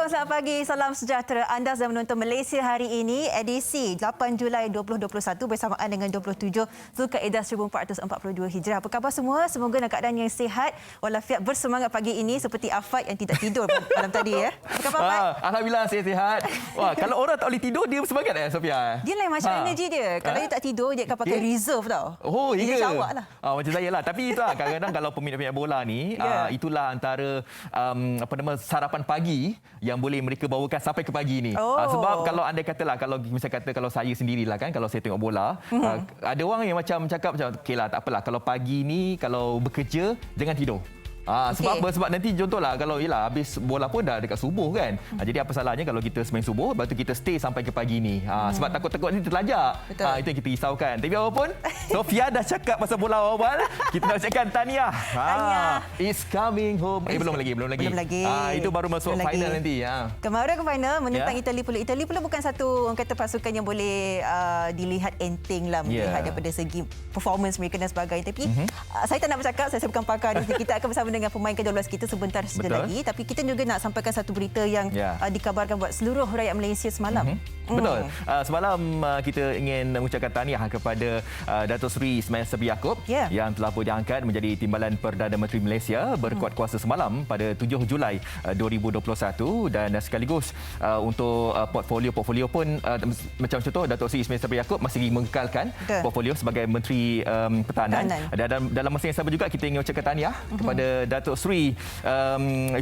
Assalamualaikum, selamat pagi, salam sejahtera. Anda sedang menonton Malaysia hari ini, edisi 8 Julai 2021 bersamaan dengan 27 Zulkaidah 1442 Hijrah. Apa khabar semua? Semoga dalam keadaan yang sihat walafiat, bersemangat pagi ini seperti Afad yang tidak tidur malam tadi ya. Apa khabar Afad? Alhamdulillah saya sihat. Wah, kalau orang tak boleh tidur dia bersemangat Sofia? Dia lain macam energi dia. Kalau dia tak tidur dia akan pakai reserve tau. Oh, dia iya. jawab lah. Macam saya lah. Tapi itulah kadang-kadang kalau peminat-peminat bola ni, itulah antara sarapan pagi yang boleh mereka bawakan sampai ke pagi ni. Sebab kalau anda katalah, kalau saya sendirilah kan, kalau saya tengok bola, ada orang yang macam cakap macam okeylah, tak apalah kalau pagi ni kalau bekerja jangan tidur. Sebab apa? Sebab nanti contohlah kalau habis bola pun dah dekat subuh kan. Jadi apa salahnya kalau kita semain subuh, lepas tu kita stay sampai ke pagi ni. Sebab takut-takut ni terlajak. Itu yang kita risaukan. Tapi apapun, Sofia dah cakap pasal bola awal, kita nak ucapkan tahniah. It's coming home. Belum lagi. Itu baru masuk final nanti. Kemarin ke final menentang Itali pula. Itali pula bukan satu orang kata pasukan yang boleh dilihat enteng lah melihat daripada segi performance mereka dan sebagainya. Tapi saya tak nak bercakap, saya bukan pakar. Kita akan bersama dengan pemain ke-12 kita sebentar saja lagi, tapi kita juga nak sampaikan satu berita yang dikabarkan buat seluruh rakyat Malaysia semalam. Betul. Semalam kita ingin mengucapkan tahniah kepada Datuk Seri Ismail Sabri Yaakob yang telah pun diangkat menjadi Timbalan Perdana Menteri Malaysia berkuat kuasa semalam pada 7 Julai 2021 dan sekaligus untuk portfolio pun macam contoh Datuk Seri Ismail Sabri Yaakob masih mengekalkan portfolio sebagai Menteri Pertahanan. Dan dalam masa yang sama juga kita ingin mengucapkan tahniah kepada Datuk Seri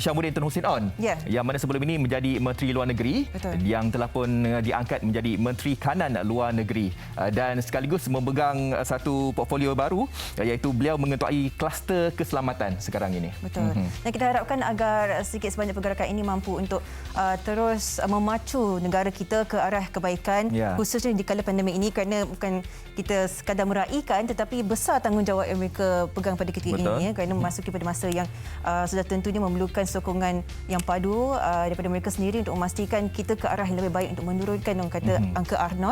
Syamudin Tun Hussein On yang mana sebelum ini menjadi Menteri Luar Negeri yang telah pun diangkat menjadi Menteri Kanan Luar Negeri dan sekaligus memegang satu portfolio baru iaitu beliau mengetuai kluster keselamatan sekarang ini. Betul. Dan kita harapkan agar sedikit sebanyak pergerakan ini mampu untuk terus memacu negara kita ke arah kebaikan khususnya di kala pandemik ini, kerana bukan kita sekadar meraihkan tetapi besar tanggungjawab yang mereka pegang pada ketika ini kerana memasuki pada masa yang sudah tentunya memerlukan sokongan yang padu daripada mereka sendiri untuk memastikan kita ke arah yang lebih baik untuk menurunkan orang kata angka R0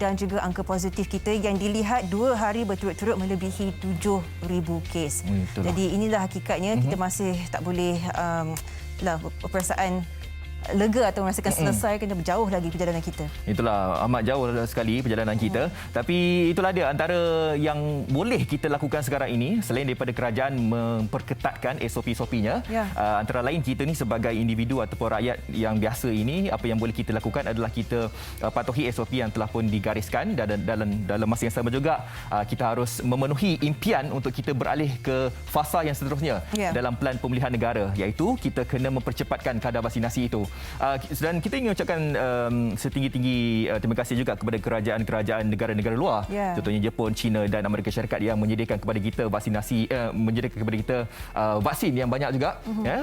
dan juga angka positif kita yang dilihat 2 hari berturut-turut melebihi 7,000 kes. Jadi inilah hakikatnya kita masih tak boleh perasaan lega atau merasakan selesai, kena berjauh lagi perjalanan kita. Itulah amat jauh sekali perjalanan kita. Tapi itulah dia antara yang boleh kita lakukan sekarang ini selain daripada kerajaan memperketatkan SOP-SOP-nya. Antara lain kita ni sebagai individu ataupun rakyat yang biasa ini, apa yang boleh kita lakukan adalah kita patuhi SOP yang telah pun digariskan dan dalam masa yang sama juga kita harus memenuhi impian untuk kita beralih ke fasa yang seterusnya dalam plan pemulihan negara, iaitu kita kena mempercepatkan kadar vaksinasi itu. Dan kita ingin ucapkan setinggi-tinggi terima kasih juga kepada kerajaan-kerajaan negara-negara luar, contohnya Jepun, China dan Amerika Syarikat yang menyediakan kepada kita vaksin yang banyak juga,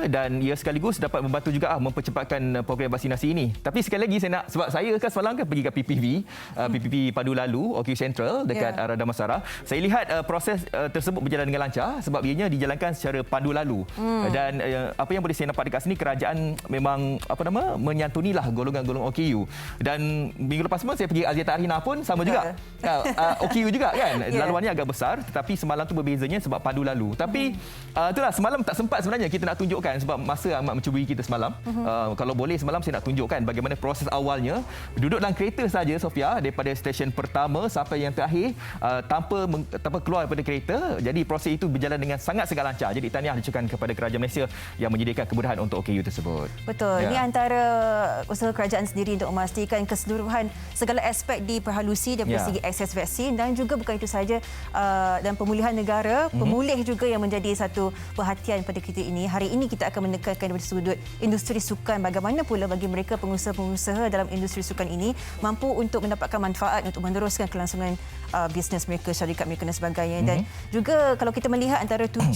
dan ia sekaligus dapat membantu juga mempercepatkan program vaksinasi ini. Tapi sekali lagi sebab saya kan semalam pergi ke PPP Padu Lalu OKU Central dekat arah Damansara, saya lihat proses tersebut berjalan dengan lancar sebab ianya dijalankan secara pandu lalu. Dan apa yang boleh saya nampak dekat sini, kerajaan memang menyantunilah golongan-golongan OKU. Dan minggu lepas pun saya pergi Aziata Arina pun sama juga. OKU juga kan. Laluannya agak besar tetapi semalam tu berbezanya sebab padu lalu. Tapi itulah semalam tak sempat sebenarnya kita nak tunjukkan sebab masa amat mencuburi kita semalam. Kalau boleh semalam saya nak tunjukkan bagaimana proses awalnya duduk dalam kereta saja Sofia, daripada stesen pertama sampai yang terakhir tanpa keluar daripada kereta. Jadi proses itu berjalan dengan sangat lancar. Jadi tahniah diucapkan kepada kerajaan Malaysia yang menyediakan kemudahan untuk OKU tersebut. Betul. Ini antara usaha kerajaan sendiri untuk memastikan keseluruhan segala aspek diperhalusi daripada segi akses vaksin, dan juga bukan itu saja dan pemulihan negara, pemulih juga yang menjadi satu perhatian pada kita ini. Hari ini kita akan menekankan dari sudut industri sukan, bagaimana pula bagi mereka pengusaha-pengusaha dalam industri sukan ini mampu untuk mendapatkan manfaat untuk meneruskan kelangsungan bisnes mereka, syarikat mereka dan sebagainya. Dan juga kalau kita melihat antara 7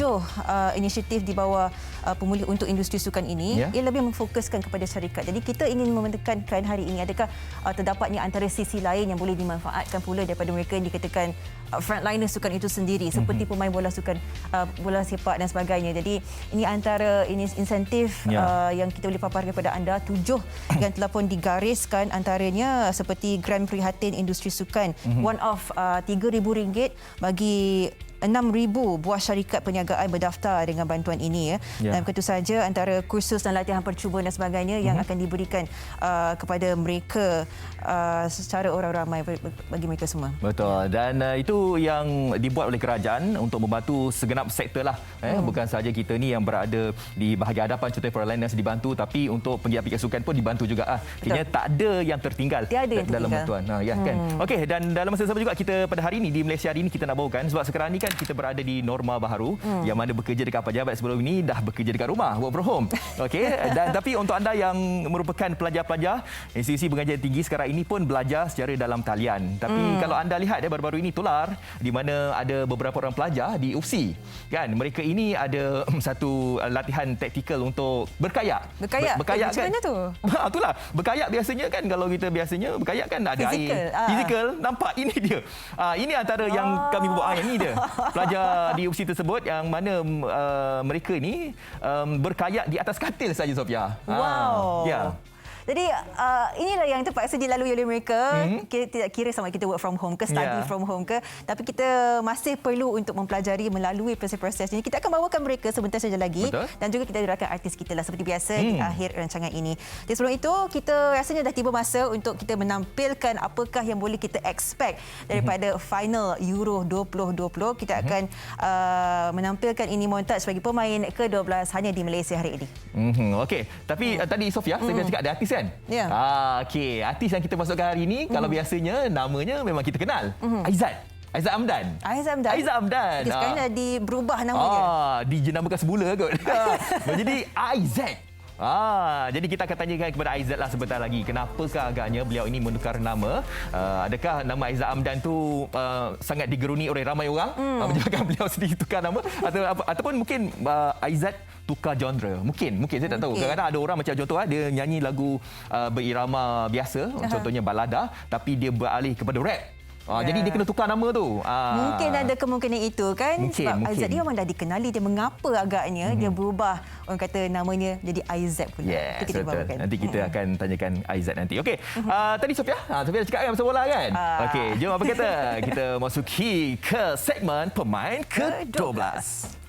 inisiatif di bawah pemulih untuk industri sukan ini, ia lebih memfokuskan kepada syarikat. Jadi kita ingin menekankan hari ini adakah terdapatnya antara sisi lain yang boleh dimanfaatkan pula daripada mereka yang dikatakan frontliner sukan itu sendiri, seperti pemain bola sukan, bola sepak dan sebagainya. Jadi ini antara insentif yang kita boleh paparkan kepada anda, 7 yang telah pun digariskan, antaranya seperti Grant Prihatin Industri Sukan, one off RM3,000 bagi 6,000 buah syarikat perniagaan berdaftar dengan bantuan ini. Dan begitu saja antara kursus dan latihan percubaan dan sebagainya yang akan diberikan kepada mereka secara orang ramai bagi mereka semua. Betul. Dan itu yang dibuat oleh kerajaan untuk membantu segenap sektor lah. Bukan sahaja kita ni yang berada di bahagian hadapan, contohnya para liners dibantu, tapi untuk penggiat-penggiat sukan pun dibantu juga. Kira tak ada yang tertinggal dalam bantuan. Kan? Okey, dan dalam masa sama juga kita pada hari ini di Malaysia hari ini kita nak bawakan, sebab sekarang ni kan kita berada di norma baharu yang mana bekerja dekat pejabat sebelum ini dah bekerja dekat rumah, work from home. Okey, dan tapi untuk anda yang merupakan pelajar-pelajar institusi pengajian tinggi sekarang ini pun belajar secara dalam talian. Tapi kalau anda lihat baru-baru ini tular di mana ada beberapa orang pelajar di UFSI, kan, mereka ini ada satu latihan taktikal untuk berkayak. Berkayak kan? Macam mana tu? Itulah, berkayak biasanya kan, kalau kita biasanya berkayak kan ada air. Fizikal, nampak ini dia. Ini antara yang kami buat yang ni dia. Pelajar di UFSI tersebut yang mana mereka ini berkayak di atas katil saja, Sofia. Wow. Ya. Jadi inilah yang terpaksa dilalui oleh mereka. Kita tidak kira sama kita work from home ke, study from home ke, tapi kita masih perlu untuk mempelajari melalui proses-proses ini. Kita akan bawakan mereka sebentar saja lagi. Betul. Dan juga kita doakan artis kita lah seperti biasa di akhir rancangan ini. Jadi sebelum itu, kita rasanya dah tiba masa untuk kita menampilkan apakah yang boleh kita expect daripada final Euro 2020. Kita akan menampilkan ini montaj sebagai pemain ke-12 hanya di Malaysia hari ini. Okey, tapi tadi Sofia saya cakap ada artis kan? Ya. Okey, artis yang kita masukkan hari ini kalau biasanya namanya memang kita kenal. Aizat Hamdan. Aizat Hamdan. Okay, sekarang dah berubah namanya. Dinamakan semula kot. Menjadi Aizat. Jadi kita akan tanyakan kepada Aizat lah sebentar lagi. Kenapakah agaknya beliau ini menukar nama? Adakah nama Aizat Hamdan tu sangat digeruni oleh ramai orang? Menyebabkan beliau sendiri tukar nama? Ataupun mungkin Aizat tukar genre? Mungkin saya tak tahu. Kadang-kadang ada orang macam contoh dia nyanyi lagu berirama biasa, contohnya balada, tapi dia beralih kepada rap. Jadi dia kena tukar nama tu. Mungkin ada kemungkinan itu kan. Sebab Aizat dia memang dah dikenali. Dia mengapa agaknya dia berubah, orang kata namanya jadi Aizat pula. Yes, betul. Nanti kita akan tanyakan Aizat nanti. Okey, tadi Sofia dah cakap kan pasal bola kan? Okey, jom apa kata kita masuki ke segmen pemain ke-12.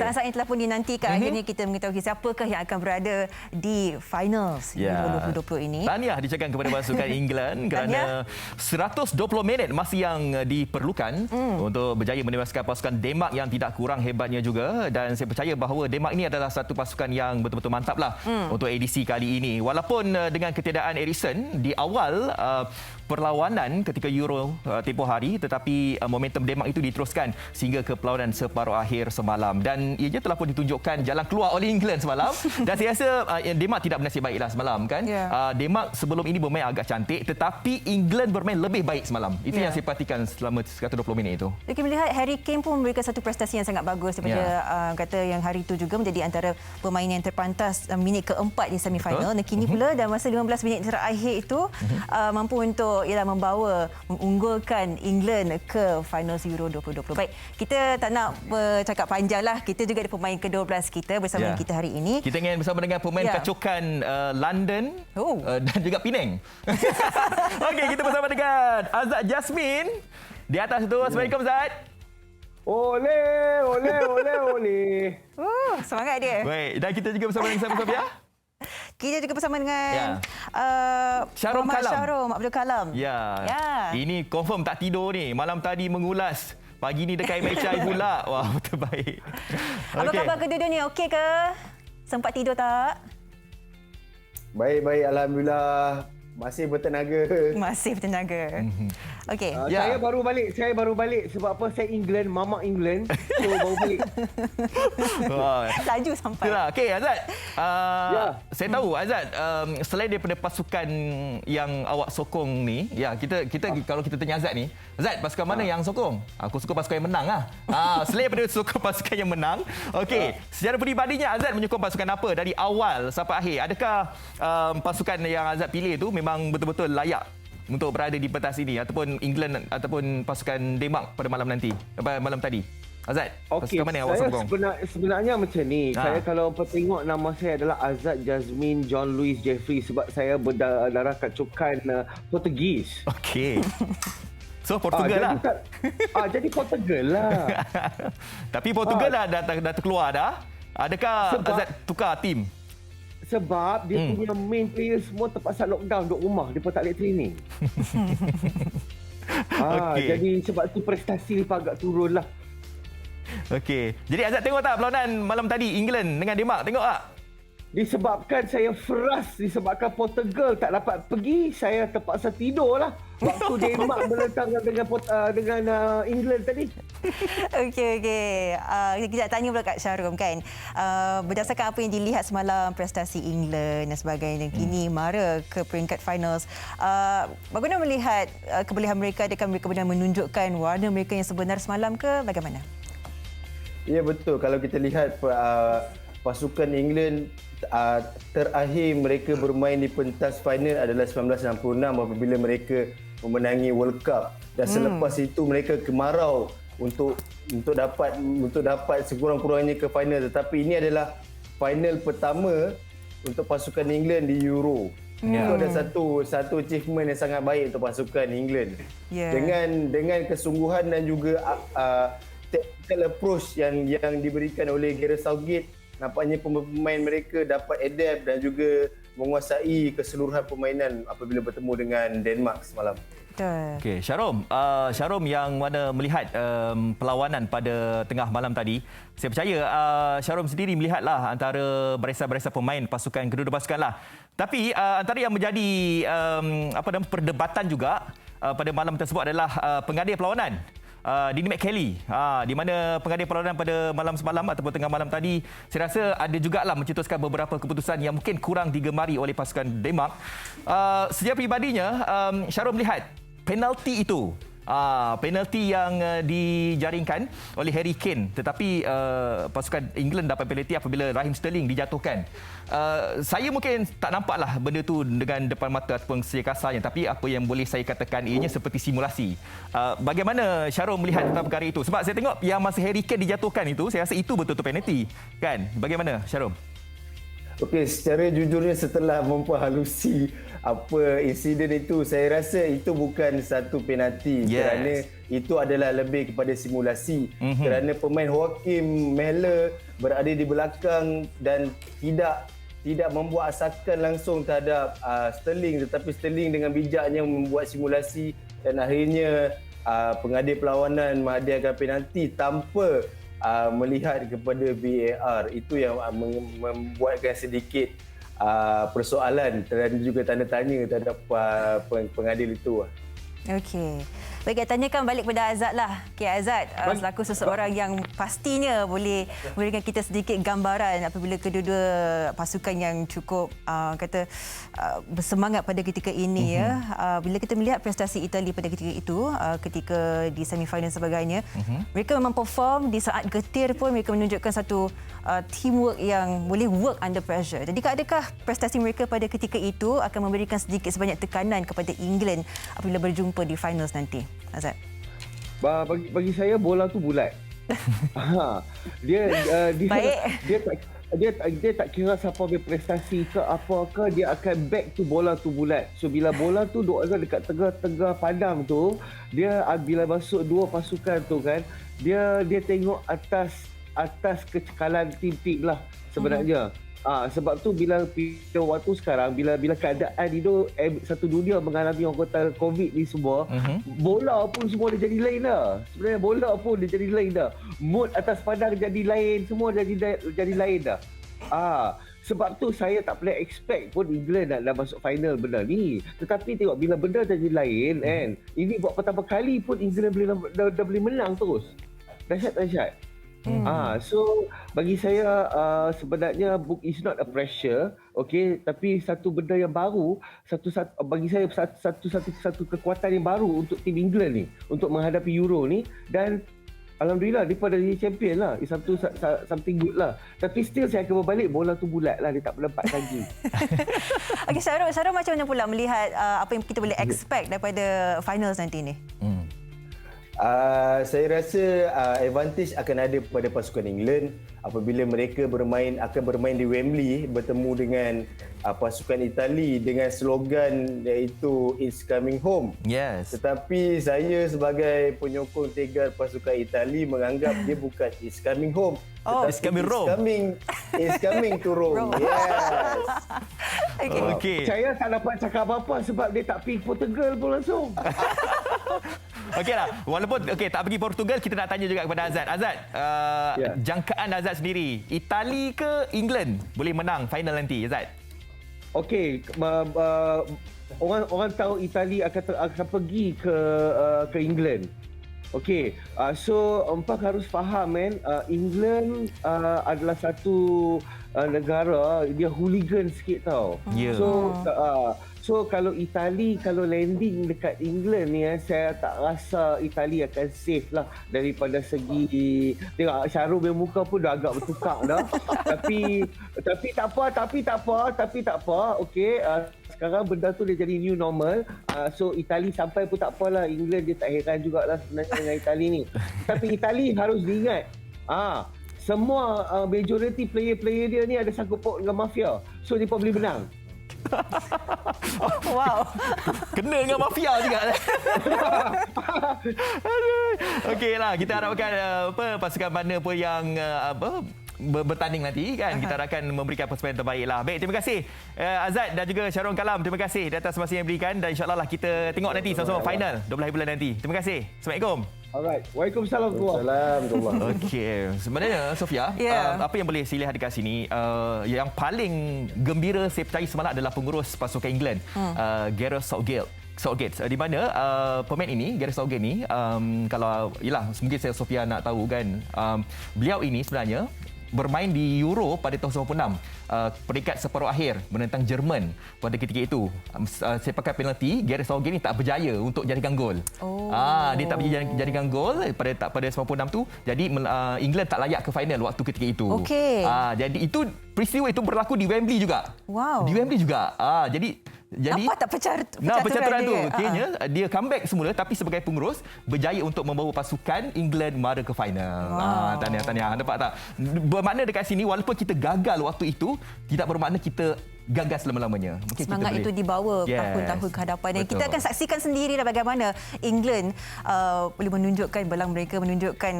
Saat-saat yang telah pun dinantikan, akhirnya kita mengetahui siapakah yang akan berada di finals 2020 ini. Tahniah diucapkan kepada pasukan England kerana 120 minit masih yang diperlukan untuk berjaya menewaskan pasukan Denmark yang tidak kurang hebatnya juga, dan saya percaya bahawa Denmark ini adalah satu pasukan yang betul-betul mantaplah untuk edisi kali ini. Walaupun dengan ketiadaan Eriksen di awal perlawanan ketika Euro tempoh hari, tetapi momentum Denmark itu diteruskan sehingga ke perlawanan separuh akhir semalam, dan ianya telah pun ditunjukkan jalan keluar oleh England semalam. Dan saya rasa Denmark tidak bernasib baiklah semalam kan. Denmark sebelum ini bermain agak cantik, tetapi England bermain lebih baik semalam. Itu yang saya perhatikan selama 120 minit itu. Kita melihat Harry Kane pun memberikan satu prestasi yang sangat bagus daripada kata yang hari itu juga menjadi antara pemain yang terpantas minit keempat di semifinal. Dan kini pula dalam masa 15 minit terakhir itu mampu untuk mengunggulkan England ke finals Euro 2020. Baik, kita tak nak bercakap panjang lah. Kita juga ada pemain ke-12 kita bersama kita hari ini. Kita ingin bersama dengan pemain kacukan London dan juga Penang. Okey, kita bersama dengan Azad Jasmine di atas tu. Assalamualaikum Azad. Ole. Semangat dia. Baik, dan kita juga bersama dengan Sofia. Kita juga bersama dengan Syahrum Abdul Kalam. Ini confirm tak tidur ni. Malam tadi mengulas. Pagi ni dekat MHI pula. Wah, terbaik. Apa khabar kedua-dua ni? Okey ke? Sempat tidur tak? Baik. Alhamdulillah. Masih bertenaga. Okey. Saya baru balik sebab apa? Saya England, Mama England. So baru balik. Laju sampai. Okey Azad. Saya tahu Azad, selain daripada pasukan yang awak sokong ni, kita kalau kita tanya Azad ni, Azad, pasukan mana yang sokong? Aku suka pasukan yang menang lah. Selain daripada sokong pasukan yang menang, okey, secara peribadinya Azad menyokong pasukan apa dari awal sampai akhir? Adakah pasukan yang Azad pilih tu memang betul-betul layak untuk berada di pentas ini, ataupun England ataupun pasukan Denmark pada malam tadi? Azad, Okey, pasukan mana yang awak saya sokong? sebenarnya macam ni. Saya kalau tengok nama saya adalah Azad Jasmine John Louis Jeffrey sebab saya berdarah kecukan Portugis. Okey. So Portugal lah. Jadi Portugal lah. Tapi Portugal dah terkeluar dah. Adakah Azad tukar tim? Sebab dia punya main player semua terpaksa lockdown duduk rumah. Dia pun tak boleh training. Okey. Jadi sebab tu prestasi dia agak turun lah. Okey. Jadi Azad tengok tak perlawanan malam tadi England dengan Denmark? Tengok tak? Disebabkan saya frust, disebabkan Portugal tak dapat pergi, saya terpaksa tidur lah waktu Denmark berlentang dengan England tadi. Okey. Kita tanya pula kat Sharom kan. Berdasarkan apa yang dilihat semalam prestasi England dan sebagainya, kini mara ke peringkat finals. Bagaimana melihat kebolehan mereka? Adakah mereka benar menunjukkan warna mereka yang sebenar semalam ke bagaimana? Ya betul, kalau kita lihat pasukan England terakhir mereka bermain di pentas final adalah 1966 apabila mereka memenangi World Cup dan selepas itu mereka kemarau untuk dapat sekurang-kurangnya ke final, tetapi ini adalah final pertama untuk pasukan England di Euro. Itu ada satu achievement yang sangat baik untuk pasukan England. Dengan kesungguhan dan juga tactical approach yang diberikan oleh Gareth Southgate, nampaknya pemain mereka dapat adapt dan juga menguasai keseluruhan permainan apabila bertemu dengan Denmark semalam. Okey, Sharom yang mana melihat perlawanan pada tengah malam tadi, saya percaya Sharom sendiri melihatlah antara barisan-barisan pemain pasukan kedua-dua pasukan lah. Tapi antara yang menjadi perdebatan juga pada malam tersebut adalah pengadil perlawanan. Dini McKelly, di mana pengadil perlawanan pada malam semalam ataupun tengah malam tadi, saya rasa ada jugalah mencetuskan beberapa keputusan yang mungkin kurang digemari oleh pasukan Denmark. Secara pribadinya, Sharom melihat penalti itu, penalti yang dijaringkan oleh Harry Kane, tetapi pasukan England dapat penalti apabila Raheem Sterling dijatuhkan. Saya mungkin tak nampaklah benda tu dengan depan mata ataupun secara kasarnya, tapi apa yang boleh saya katakan ianya seperti simulasi. Bagaimana Sharom melihat tentang perkara itu? Sebab saya tengok yang masa Harry Kane dijatuhkan itu, saya rasa itu betul-betul penalti. Kan? Bagaimana Sharom? Okey, secara jujurnya setelah memperhalusi apa insiden itu, saya rasa itu bukan satu penalti kerana itu adalah lebih kepada simulasi. Kerana pemain Joachim Mæhle berada di belakang dan tidak membuat asakan langsung terhadap Sterling, tetapi Sterling dengan bijaknya membuat simulasi dan akhirnya pengadil perlawanan menghadiahkan penalti tanpa melihat kepada VAR. Itu yang membuatkan sedikit persoalan dan juga tanda tanya terhadap pengadil itu. Okey. Baik, tanyakan balik kepada Azad lah. Okey Azad, selaku seseorang yang pastinya boleh memberikan kita sedikit gambaran apabila kedua-dua pasukan yang cukup bersemangat pada ketika ini ya. Bila kita melihat prestasi Itali pada ketika itu, ketika di semifinal sebagainya, mereka memang perform di saat getir pun mereka menunjukkan satu teamwork yang boleh work under pressure. Jadi adakah prestasi mereka pada ketika itu akan memberikan sedikit sebanyak tekanan kepada England apabila berjumpa di finals nanti? Azad. Bagi saya bola tu bulat. Dia tak kira siapa punya prestasi ke apa ke, dia akan back to bola tu bulat. So bila bola tu duduk dekat tengah padang tu, dia bila masuk dua pasukan tu kan, dia tengok atas kecekalan tim lah sebenarnya. Sebab tu bila waktu sekarang, bila keadaan itu satu dunia mengalami orang kata COVID ni semua, bola pun semua dah jadi lain dah. Sebenarnya bola pun dah jadi lain dah. Mood atas padang jadi lain, semua jadi lain dah. Sebab tu saya tak boleh expect pun England nak masuk final benda ni. Tetapi tengok bila benda jadi lain kan, ini buat pertama kali pun England dah boleh menang terus. Dahsyat. So bagi saya sebenarnya book is not a pressure, okey, tapi satu benda yang baru, bagi saya satu kekuatan yang baru untuk tim England ni untuk menghadapi Euro ni, dan alhamdulillah daripada jadi champion lah, is something good lah. Tapi still saya akan berbalik, bola tu bulat lah, dia tak berlempat lagi. Okey, Sharon macam mana pula melihat apa yang kita boleh expect daripada finals nanti ni? Saya rasa advantage akan ada pada pasukan England apabila mereka akan bermain di Wembley bertemu dengan pasukan Itali dengan slogan iaitu It's Coming Home. Yes. Tetapi saya sebagai penyokong tegar pasukan Itali menganggap dia bukan It's Coming Home. It's Coming Rome. It's coming to Rome. Yes. Okey. Saya tak dapat cakap apa-apa sebab dia tak pergi Portugal pun langsung. Okeylah, walaupun tak pergi Portugal, kita nak tanya juga kepada Azad. Azad, jangkaan Azad sendiri, Itali ke England boleh menang final nanti, Azad? Okey, orang tahu Itali akan pergi ke England. Okey, so empat harus faham England adalah satu negara dia hooligan sikit tau. Yeah. So kalau Itali kalau landing dekat England ni saya tak rasa Itali akan safe lah daripada segi tengok Syarul punya muka pun dah agak bertukar dah. tapi tak apa. Okey, sekarang benda tu dia jadi new normal. So Itali sampai pun tak apalah, England dia tak heran jugalah sebenarnya dengan Itali ni. Tapi Itali harus diingat semua majority player-player dia ni ada sangkut paut dengan mafia. So dia pun boleh menang. Wow. Kena dengan mafia juga. Okeylah, kita harapkan pasukan mana pun yang bertanding nanti kan, kita akan memberikan persembahan terbaik lah. Baik, terima kasih Azad dan juga Syarul Kalam, terima kasih di atas masa yang diberikan, dan insyaAllah kita tengok nanti sama-sama final 12 hari bulan nanti. Terima kasih. Assalamualaikum. Alright. Waalaikumsalam. Assalamualaikum. Okey, sebenarnya Sofia, apa yang boleh saya lihat dekat sini, yang paling gembira saya percaya semalam adalah pengurus pasukan England, Gareth Southgate, di mana pemain ini, Gareth Southgate ni, kalau mungkin Sofia nak tahu kan, beliau ini sebenarnya bermain di Euro pada tahun 96, peringkat separuh akhir menentang Jerman pada ketika itu. Sepakan penalti, Gareth Southgate ni tak berjaya untuk jadikan gol. Dia tak berjaya jadikan gol pada 96 tu. Jadi England tak layak ke final waktu ketika itu. Okey. Jadi itu peristiwa itu berlaku di Wembley juga. Wow. Di Wembley juga. Jadi nampak tak percaturan tu. dia? Kayaknya dia comeback semula, tapi sebagai pengurus berjaya untuk membawa pasukan England mara ke final. Tahniah. Nampak tak? Bermakna dekat sini walaupun kita gagal waktu itu, tidak bermakna kita gagal selama-lamanya. Mungkin semangat itu dibawa tahun-tahun ke hadapan. Dan kita akan saksikan sendirilah bagaimana England boleh menunjukkan belang mereka, menunjukkan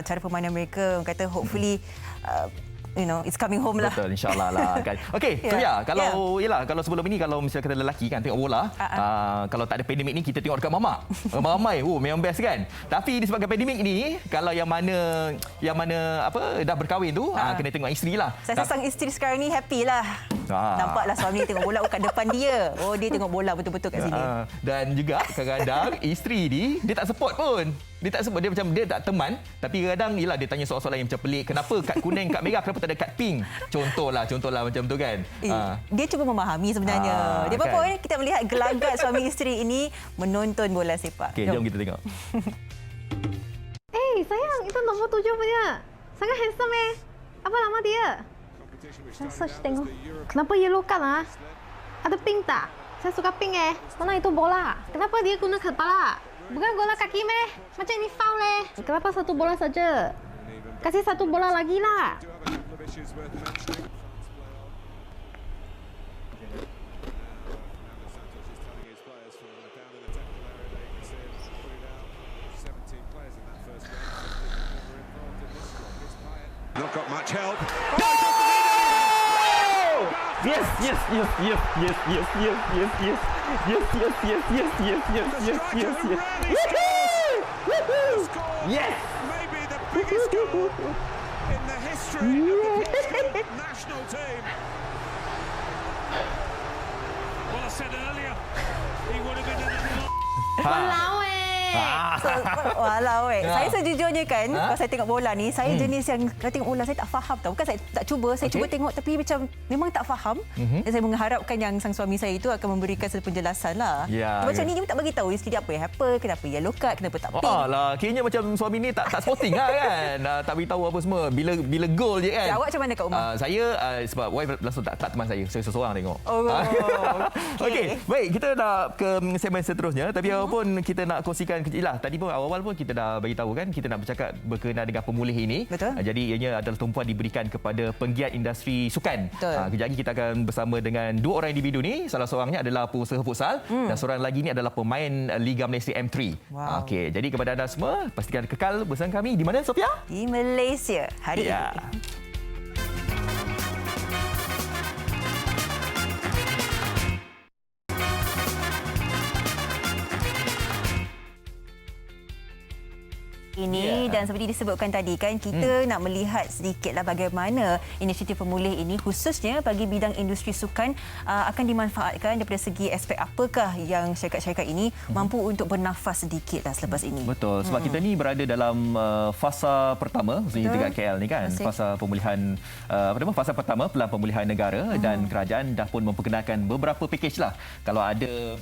cara permainan mereka. Kata hopefully it's coming home lah. Betul, insyaAllah lah kan. Okey, Sofia, kalau sebelum ini, kalau misalnya kata lelaki kan tengok bola, kalau tak ada pandemik ni kita tengok dekat mamak. Ramai, memang best kan. Tapi disebabkan pandemik ni, kalau yang mana dah berkahwin tu, kena tengok isteri lah. Saya rasa sang isteri sekarang ni happy lah. Nampaklah suami tengok bola kat depan dia. Dia tengok bola betul-betul kat sini. Dan juga kadang-kadang isteri ni dia tak support pun. Dia tak support, dia macam dia tak teman, tapi kadang dia tanya soalan-soalan yang macam pelik. Kenapa kad kuning, kad merah, kenapa tak ada kad pink? Contohlah macam tu kan. Dia cuba memahami sebenarnya. Dia apa kita melihat gelagat suami isteri ini menonton bola sepak. Okey, jom kita tengok. Sayang, itu nombor 7 punya. Sangat handsome Apa nama dia? Saya search tengok. Kenapa yellow card Ada pink tak? Saya suka pink Mana itu bola? Kenapa dia guna kepala? Bukan bola kaki Macam ini foul Kenapa satu bola saja? Kasih satu bola lagi lah. Not got much help. Yes. Maybe the biggest goal in the history of the Portugal national team. Well, I said earlier, he would have been in the Walau Walau saya sejujurnya kan, kalau saya tengok bola ni, saya jenis yang kalau tengok bola saya tak faham tau. Bukan saya tak cuba, saya cuba tengok tapi macam memang tak faham. Dan saya mengharapkan yang sang suami saya itu akan memberikan satu penjelasan lah. Macam ni dia tak bagi tahu isteri apa yang happen, kenapa yellow card, kenapa tak pink. Kayaknya macam suami ni tak sporting lah kan. Tak beritahu apa semua. Bila gol je kan. Awak macam mana kat rumah? Saya sebab wife langsung tak teman saya. Saya seorang tengok. Okey. Okey, baik, kita nak ke segmen seterusnya, tapi apapun kita nak kongsikan perkembangan kecil lah. Tadi pun awal-awal pun kita dah bagi tahu kan, kita nak bercakap berkenaan dengan pemulih ini. Betul. Jadi ianya adalah tumpuan diberikan kepada penggiat industri sukan. Kejap lagi kita akan bersama dengan dua orang individu ni. Salah seorangnya adalah pengusaha futsal dan seorang lagi ni adalah pemain Liga Malaysia M3. Wow. Okey, jadi kepada anda semua, pastikan kekal bersama kami. Di mana, Sofia? Di Malaysia hari ini. Ini dan seperti disebutkan tadi kan, kita nak melihat sedikitlah bagaimana inisiatif pemulih ini khususnya bagi bidang industri sukan akan dimanfaatkan daripada segi aspek apakah yang syarikat-syarikat ini mampu untuk bernafas sedikitlah selepas ini. Betul, sebab kita ni berada dalam fasa pertama khususnya dekat KL ni kan, fasa pemulihan fasa pertama pelan pemulihan negara dan kerajaan dah pun memperkenalkan beberapa pakej lah. Kalau ada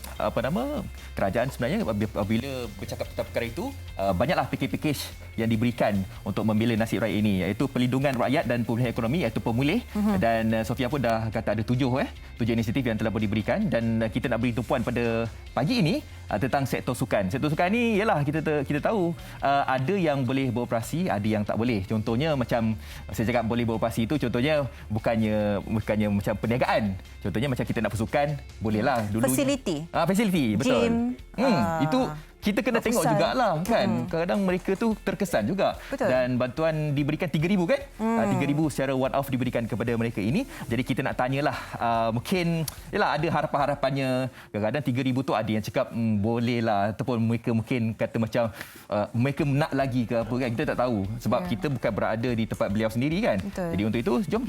kerajaan sebenarnya apabila bercakap tentang perkara itu, banyaklah pakej yang diberikan untuk membela nasib rakyat ini, iaitu perlindungan rakyat dan pemulihan ekonomi, iaitu pemulih. Dan Sofia pun dah kata ada tujuh inisiatif yang telah pun diberikan, dan kita nak beri tumpuan pada pagi ini tentang sektor sukan. Sektor sukan ni ialah kita tahu ada yang boleh beroperasi, ada yang tak boleh. Contohnya macam saya cakap boleh beroperasi itu, contohnya bukannya macam perniagaan. Contohnya macam kita nak bersukan, bolehlah dulu. Fasiliti, betul. Itu kita kena tengok jugalah kan. Kadang-kadang mereka tu terkesan juga. Betul. Dan bantuan diberikan 3,000 kan? 3,000 secara one off diberikan kepada mereka ini. Jadi kita nak tanyalah, mungkin yalah ada harapan-harapannya. Kadang-kadang 3,000 tu ada yang cakap bolehlah, ataupun mereka mungkin kata macam mereka nak lagi ke apa kan. Kita tak tahu sebab kita bukan berada di tempat beliau sendiri kan. Betul. Jadi untuk itu jom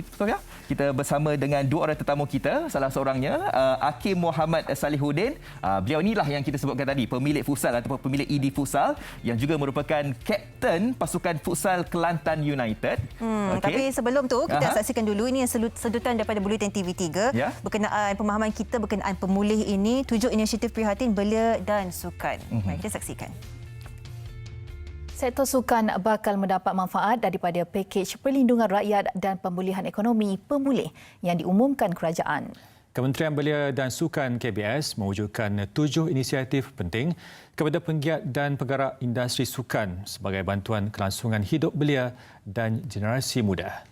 kita bersama dengan dua orang tetamu kita. Salah seorangnya Hakim Muhammad Salihuddin. Beliau inilah yang kita sebutkan tadi, pemilik futsal ataupun pemilik ED Futsal yang juga merupakan kapten pasukan futsal Kelantan United. Tapi sebelum tu kita saksikan dulu ini sedutan daripada Bulletin TV3 berkenaan pemahaman kita berkenaan pemulih ini, 7 inisiatif prihatin belia dan sukan. Mari kita saksikan. Sektor sukan bakal mendapat manfaat daripada pakej perlindungan rakyat dan pemulihan ekonomi pemulih yang diumumkan kerajaan. Kementerian Belia dan Sukan KBS mewujudkan 7 inisiatif penting kepada penggiat dan penggerak industri sukan sebagai bantuan kelangsungan hidup belia dan generasi muda.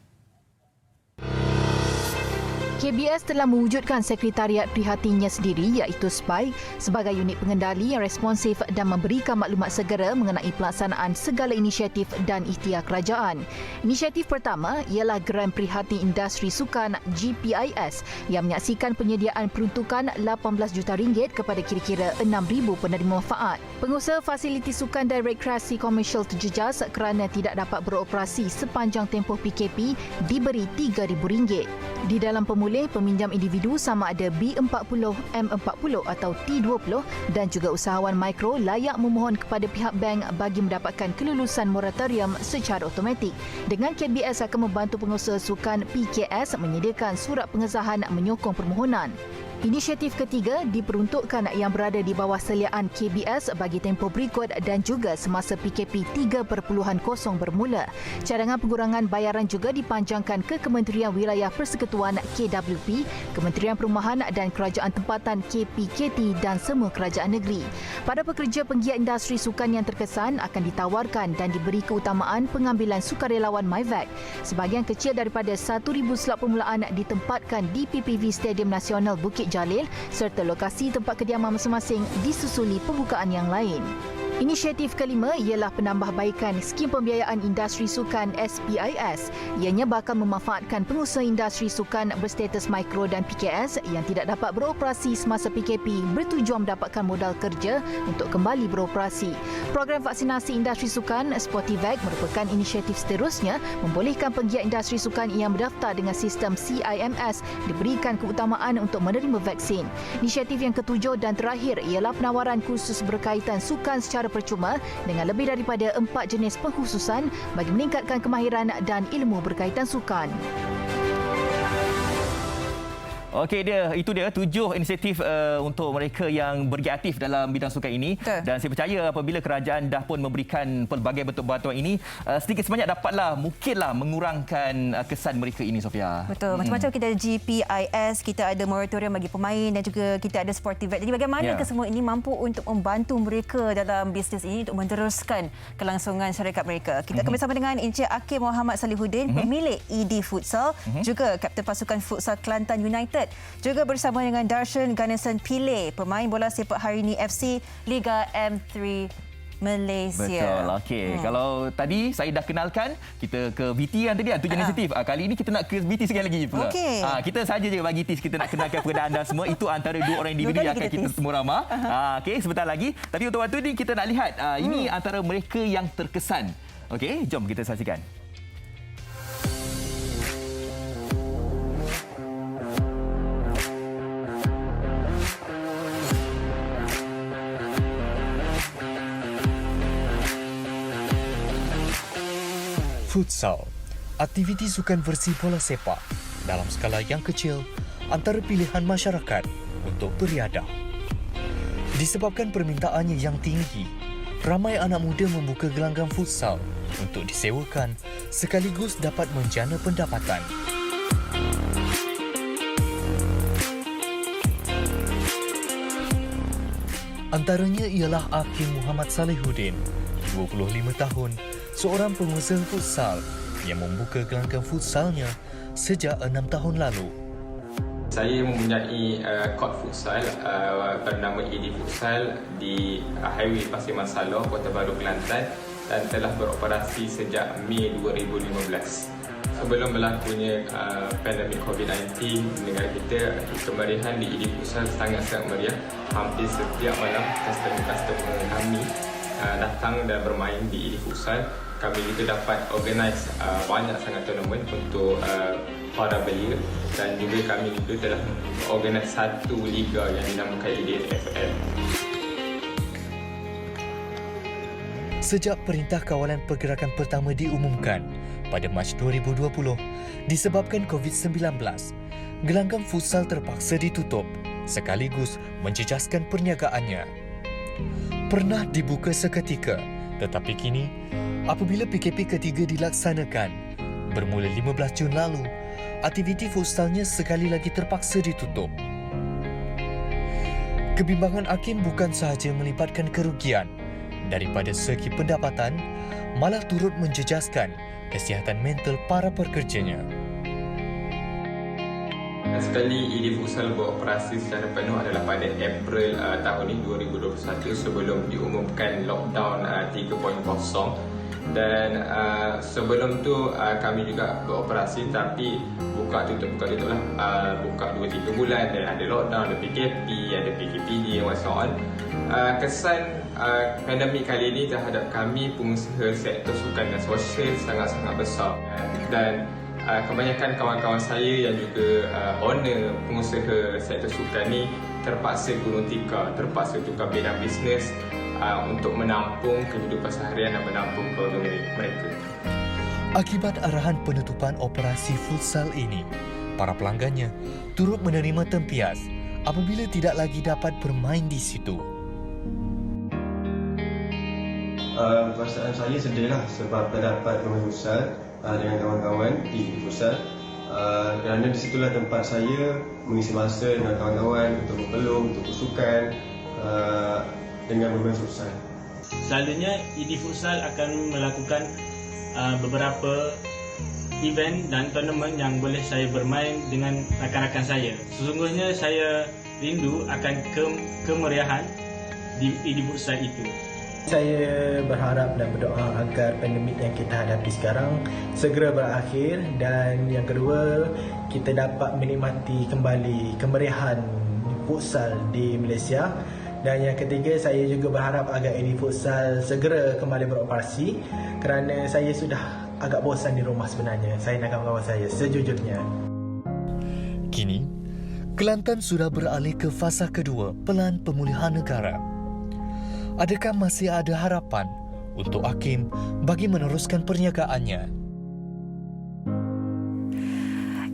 KBS telah mewujudkan sekretariat prihatinnya sendiri iaitu SPY sebagai unit pengendali yang responsif dan memberikan maklumat segera mengenai pelaksanaan segala inisiatif dan ikhtiar kerajaan. Inisiatif pertama ialah Geran Prihatin Industri Sukan GPIS yang menyaksikan penyediaan peruntukan RM18 juta kepada kira-kira 6,000 penerima manfaat. Pengusaha fasiliti sukan dan rekreasi komersial terjejas kerana tidak dapat beroperasi sepanjang tempoh PKP diberi RM3,000. Di dalam pemulih, peminjam individu sama ada B40, M40 atau T20 dan juga usahawan mikro layak memohon kepada pihak bank bagi mendapatkan kelulusan moratorium secara automatik. Dengan KBS akan membantu pengusaha sukan PKS menyediakan surat pengesahan menyokong permohonan. Inisiatif ketiga diperuntukkan yang berada di bawah seliaan KBS bagi tempoh berikut dan juga semasa PKP 3.0 bermula. Cadangan pengurangan bayaran juga dipanjangkan ke Kementerian Wilayah Persekutuan KWP, Kementerian Perumahan dan Kerajaan Tempatan KPKT dan semua kerajaan negeri. Pada pekerja penggiat industri sukan yang terkesan akan ditawarkan dan diberi keutamaan pengambilan sukarelawan MyVac. Sebahagian kecil daripada 1,000 slot permulaan ditempatkan di PPV Stadium Nasional Bukit Jalil serta lokasi tempat kediaman masing-masing disusuli pembukaan yang lain. Inisiatif kelima ialah penambahbaikan skim pembiayaan industri sukan SPIS. Ianya bakal memanfaatkan pengusaha industri sukan berstatus mikro dan PKS yang tidak dapat beroperasi semasa PKP bertujuan mendapatkan modal kerja untuk kembali beroperasi. Program vaksinasi industri sukan Sportivac merupakan inisiatif seterusnya membolehkan penggiat industri sukan yang berdaftar dengan sistem CIMS diberikan keutamaan untuk menerima vaksin. Inisiatif yang ketujuh dan terakhir ialah penawaran kursus berkaitan sukan secara percuma dengan lebih daripada 4 jenis pengkhususan bagi meningkatkan kemahiran dan ilmu berkaitan sukan. Okey, itu dia 7 inisiatif untuk mereka yang bergiat aktif dalam bidang sukan ini. Betul. Dan saya percaya apabila kerajaan dah pun memberikan pelbagai bentuk bantuan ini, sedikit sebanyak dapatlah mungkinlah mengurangkan kesan mereka ini, Sofia. Betul. Macam-macam kita ada GPIS, kita ada moratorium bagi pemain dan juga kita ada Sportivet. Jadi bagaimana kesemua ini mampu untuk membantu mereka dalam bisnes ini untuk meneruskan kelangsungan syarikat mereka. Kita akan bersama dengan Encik Hakim Muhammad Salihuddin, pemilik ED Futsal, juga Kapten Pasukan Futsal Kelantan United. Juga bersama dengan Darshan Ganesan Pillay, pemain bola sepak Harini FC Liga M3 Malaysia. Betul. Okey. Kalau tadi saya dah kenalkan, kita ke VT yang tadi 7 inisiatif. Kali ini kita nak ke VT sekali lagi pula. Okey. Kita saja je bagi tips, kita nak kenalkan kepada anda semua. Itu antara 2 orang individu yang akan kita temu ramah. Okey, sebentar lagi. Tapi untuk waktu ni kita nak lihat ini antara mereka yang terkesan. Okey, jom kita saksikan. Futsal, aktiviti sukan versi bola sepak dalam skala yang kecil antara pilihan masyarakat untuk beriadah. Disebabkan permintaannya yang tinggi, ramai anak muda membuka gelanggang futsal untuk disewakan sekaligus dapat menjana pendapatan. Antaranya ialah Hakim Muhammad Salihuddin, 25 tahun, seorang pengusaha futsal yang membuka gelanggang futsalnya sejak 6 tahun lalu. Saya mempunyai court futsal bernama ED Futsal di Highway Pasir Mansaloh, Kota Baru, Kelantan dan telah beroperasi sejak Mei 2015. Sebelum berlakunya pandemik COVID-19 di negara kita, kemeriahan di ED Futsal sangat-sangat meriah. Hampir setiap malam customer kami datang dan bermain di ED Futsal. Kami juga dapat organize banyak sangat tournament untuk para belia dan juga kami juga telah organize satu liga yang dinamakan EDFL. Sejak Perintah Kawalan Pergerakan pertama diumumkan pada Mac 2020 disebabkan COVID-19, gelanggang futsal terpaksa ditutup sekaligus menjejaskan perniagaannya. Pernah dibuka seketika, tetapi kini apabila PKP ketiga dilaksanakan bermula 15 Jun lalu, aktiviti futsalnya sekali lagi terpaksa ditutup. Kebimbangan Hakim bukan sahaja melibatkan kerugian daripada segi pendapatan, malah turut menjejaskan kesihatan mental para pekerjanya. Sekali ED Futsal beroperasi secara penuh adalah pada April tahun ini 2021 sebelum diumumkan lockdown 3.0 dan sebelum tu kami juga beroperasi tapi buka tutup lah, buka 2-3 bulan dan ada lockdown, ada PKP, ada PKPD and so on. Kesan pandemik kali ini terhadap kami pengusaha sektor sukan dan sosial sangat-sangat besar dan kebanyakan kawan-kawan saya yang juga owner pengusaha sektor sukan ni terpaksa gulung tikar, terpaksa tukar bidang bisnes untuk menampung kehidupan seharian dan menampung keluarga mereka. Akibat arahan penutupan operasi futsal ini, para pelanggannya turut menerima tempias apabila tidak lagi dapat bermain di situ. Perasaan saya sedihlah sebab tak dapat bermain futsal dengan kawan-kawan di futsal kerana di situlah tempat saya mengisi masa dengan kawan-kawan untuk berpeluh, untuk bersukan dengan bermain futsal. Selalunya ED Futsal akan melakukan beberapa event dan tournament yang boleh saya bermain dengan rakan-rakan saya. Sesungguhnya saya rindu akan kemeriahan di ED Futsal itu. Saya berharap dan berdoa agar pandemik yang kita hadapi sekarang segera berakhir dan yang kedua, kita dapat menikmati kembali kemeriahan futsal di Malaysia. Dan yang ketiga, saya juga berharap agar ED Futsal segera kembali beroperasi kerana saya sudah agak bosan di rumah sebenarnya. Saya dan kawan-kawan saya sejujurnya. Kini, Kelantan sudah beralih ke fasa kedua pelan pemulihan negara. Adakah masih ada harapan untuk Hakim bagi meneruskan perniagaannya?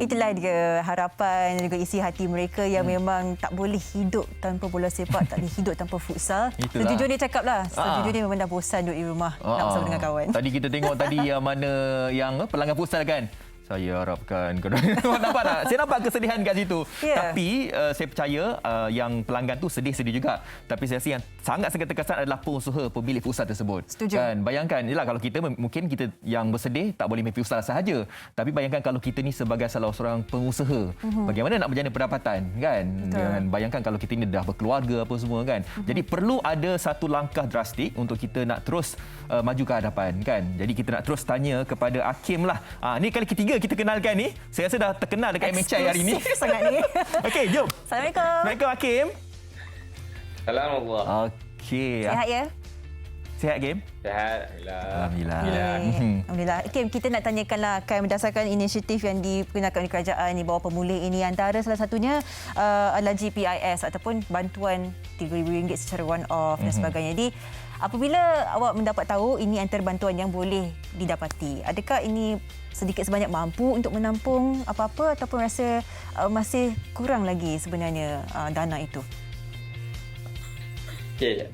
Itulah dia harapan dan juga isi hati mereka yang memang tak boleh hidup tanpa bola sepak, tak boleh hidup tanpa futsal. Sejujurnya cakap lah, sejujurnya memang dah bosan duduk di rumah nak bersama dengan kawan. Tadi kita tengok tadi yang mana yang pelanggan futsal kan. Saya harapkan nampak tak? Saya nampak kesedihan kat situ. Tapi saya percaya yang pelanggan tu sedih-sedih juga. Tapi saya rasa yang sangat-sangat terkesan adalah pengusaha pemilik futsal tersebut. Setuju. Kan bayangkan, yalah kalau kita mungkin kita yang bersedih tak boleh main futsal sahaja. Tapi bayangkan kalau kita ni sebagai salah seorang pengusaha, bagaimana nak berjana pendapatan kan? Dan bayangkan kalau kita ni dah berkeluarga apa semua kan. Jadi perlu ada satu langkah drastik untuk kita nak terus maju ke hadapan kan. Jadi kita nak terus tanya kepada Hakim lah. Ni kali ketiga kita kenalkan ni. Saya rasa dah terkenal dekat MHI hari ni. Sangat ni. Okey, jom. Assalamualaikum. Assalamualaikum Hakim. Assalamualaikum. Okey. Sihat ya? Sihat, Hakim? Sihat, Alhamdulillah. Alhamdulillah. Hakim, kita nak tanyakanlah kan berdasarkan inisiatif yang diperkenalkan oleh kerajaan di bawah pemulih ini, antara salah satunya adalah GPIS ataupun bantuan RM3,000 secara one off dan sebagainya. Jadi apabila awak mendapat tahu ini antara bantuan yang boleh didapati, adakah ini sedikit sebanyak mampu untuk menampung apa-apa ataupun rasa masih kurang lagi sebenarnya dana itu? Okay,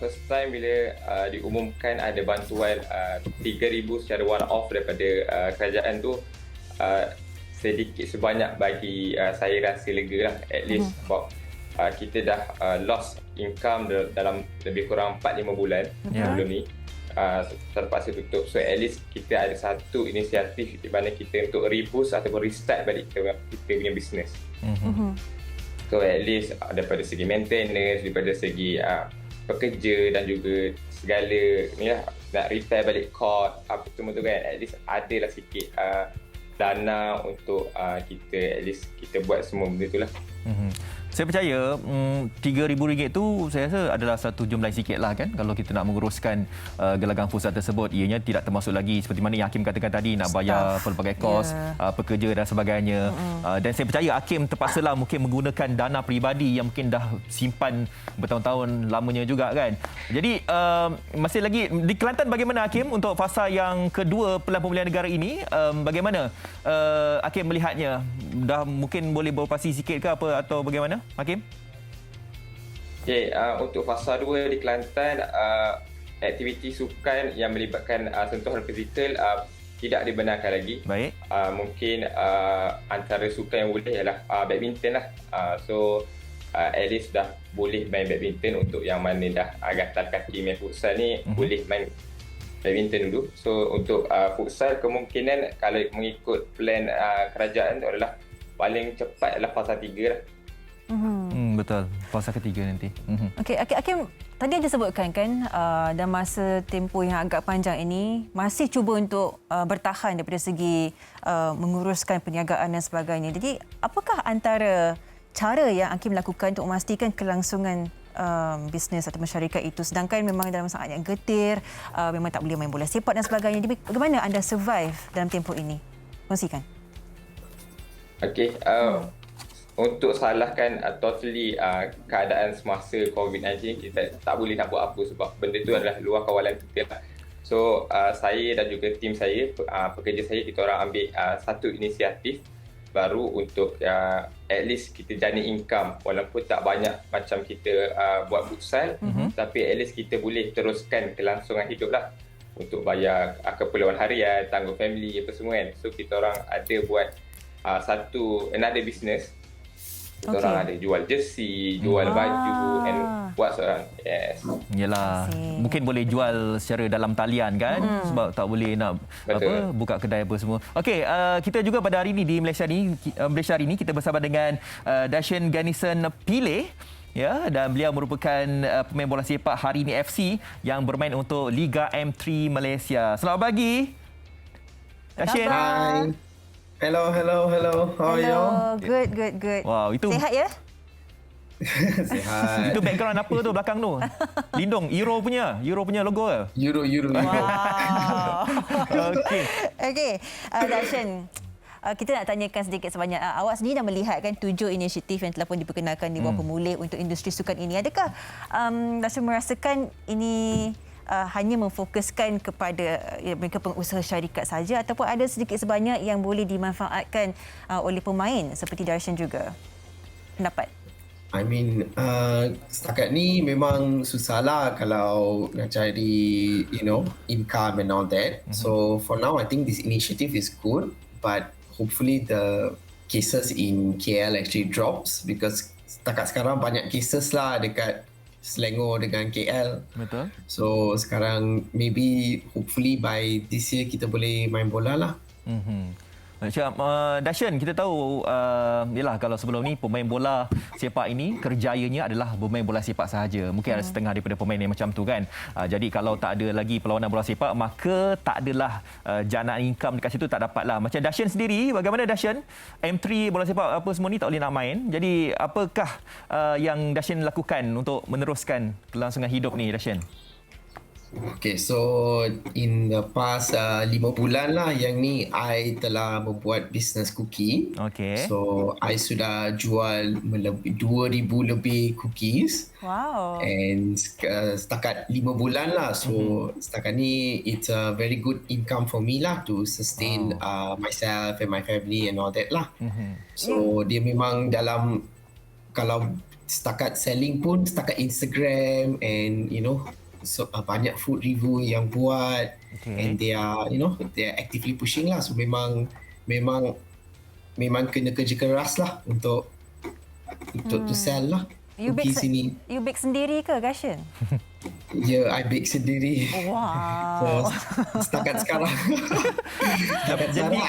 first time bila diumumkan ada bantuan RM3,000 secara one off daripada kerajaan tu, sedikit sebanyak bagi saya rasa lega lah. At least sebab kita dah lost income dalam lebih kurang 4-5 bulan sebelum ni. Terpaksa tutup. So at least kita ada satu inisiatif di mana kita untuk reboost ataupun restart balik kita punya bisnes. So at least daripada segi maintenance, daripada segi pekerja dan juga segala ni lah, nak repair balik court apa semua tu kan, at least adalah sikit dana untuk kita at least kita buat semua benda tu lah. Saya percaya RM3,000 tu saya rasa adalah satu jumlah sikit lah kan, kalau kita nak menguruskan gelagang futsal tersebut. Ianya tidak termasuk lagi seperti mana yang Hakim katakan tadi, nak bayar pelbagai kos, pekerja dan sebagainya. Dan saya percaya Hakim terpaksalah mungkin menggunakan dana peribadi yang mungkin dah simpan bertahun-tahun lamanya juga kan. Jadi masih lagi di Kelantan, bagaimana Hakim untuk fasa yang kedua Pelan Pemulihan Negara ini? Bagaimana Hakim melihatnya? Dah mungkin boleh beroperasi sikit ke apa atau bagaimana Hakim? Okay, untuk fasa 2 di Kelantan, aktiviti sukan yang melibatkan sentuhan fizikal tidak dibenarkan lagi. Baik. Mungkin antara sukan yang boleh ialah badminton lah. So at least dah boleh main badminton. Untuk yang mana dah gatal kaki main futsal ni, boleh main badminton dulu. So untuk futsal kemungkinan kalau mengikut plan kerajaan adalah paling cepat adalah fasa 3 lah. Betul, fasa ketiga nanti. Okey, Hakim, tadi ada sebutkan kan dalam masa tempoh yang agak panjang ini masih cuba untuk bertahan daripada segi menguruskan perniagaan dan sebagainya. Jadi apakah antara cara yang Hakim lakukan untuk memastikan kelangsungan bisnes atau masyarakat itu, sedangkan memang dalam saat yang getir, memang tak boleh main bola sepak dan sebagainya. Jadi bagaimana anda survive dalam tempoh ini? Kongsikan. Okey, untuk salahkan totally keadaan semasa COVID-19, kita tak boleh nak buat apa sebab benda tu adalah luar kawalan kita lah. So saya dan juga tim saya, pekerja saya, kita orang ambil satu inisiatif baru untuk at least kita jana income walaupun tak banyak macam kita buat futsal, tapi at least kita boleh teruskan kelangsungan hidup lah untuk bayar keperluan harian, tanggung family apa semua kan. So kita orang ada buat another business. Kita orang ada jual jersey, jual baju and buat seorang. Yes. Yalah, mungkin boleh jual secara dalam talian kan, sebab tak boleh nak buka kedai apa semua. Okey, kita juga pada hari ini di Malaysia hari ini kita bersama dengan Dashen Ganison Pile. Ya, dan beliau merupakan pemain bola sepak Harini FC yang bermain untuk Liga M3 Malaysia. Selamat pagi. Dashen. Hai. Hello. How are you? Good. Wow, itu sihat ya? Sihat. Itu background apa tu belakang tu? Lindung, Euro punya logo ke? Euro. Wow. Okey, Dashen, kita nak tanyakan sedikit sebanyak. Awak sendiri dah melihat kan 7 inisiatif yang telah pun diperkenalkan di bawah pemulih untuk industri sukan ini. Adakah Dashen merasakan ini hanya memfokuskan kepada mereka pengusaha syarikat saja ataupun ada sedikit sebanyak yang boleh dimanfaatkan oleh pemain seperti Darshan juga? Pendapat? I mean, setakat ni memang susah lah kalau nak cari, income and all that. So for now, I think this initiative is good, but hopefully the cases in KL actually drops because setakat sekarang banyak cases lah dekat Selangor dengan KL. Betul. So sekarang maybe hopefully by this year kita boleh main bola lah. Macam Darshan, kita tahu yalah, kalau sebelum ni pemain bola sepak ini kerjayanya adalah bermain bola sepak sahaja. Mungkin ada setengah daripada pemain yang macam tu kan. Jadi kalau tak ada lagi perlawanan bola sepak, maka tak adalah janaan income dekat situ, tak dapatlah. Macam Darshan sendiri, bagaimana Darshan? M3 bola sepak apa semua ni tak boleh nak main. Jadi apakah yang Darshan lakukan untuk meneruskan kelangsungan hidup ni, Darshan? Okay, so in the past 5 bulan lah yang ni I telah membuat business cookie. Okay. So I sudah jual 2,000 lebih cookies. Wow. And setakat 5 bulan lah. So setakat ni it's a very good income for me lah to sustain myself and my family and all that lah. So dia memang dalam, kalau setakat selling pun setakat Instagram and so banyak food review yang buat, and they are they are actively pushing lah. So memang kena kerja keras lah untuk to sell lah. You bake sendiri ke, Darshan? Ya, I bake sendiri. Wow. So, setakat sekarang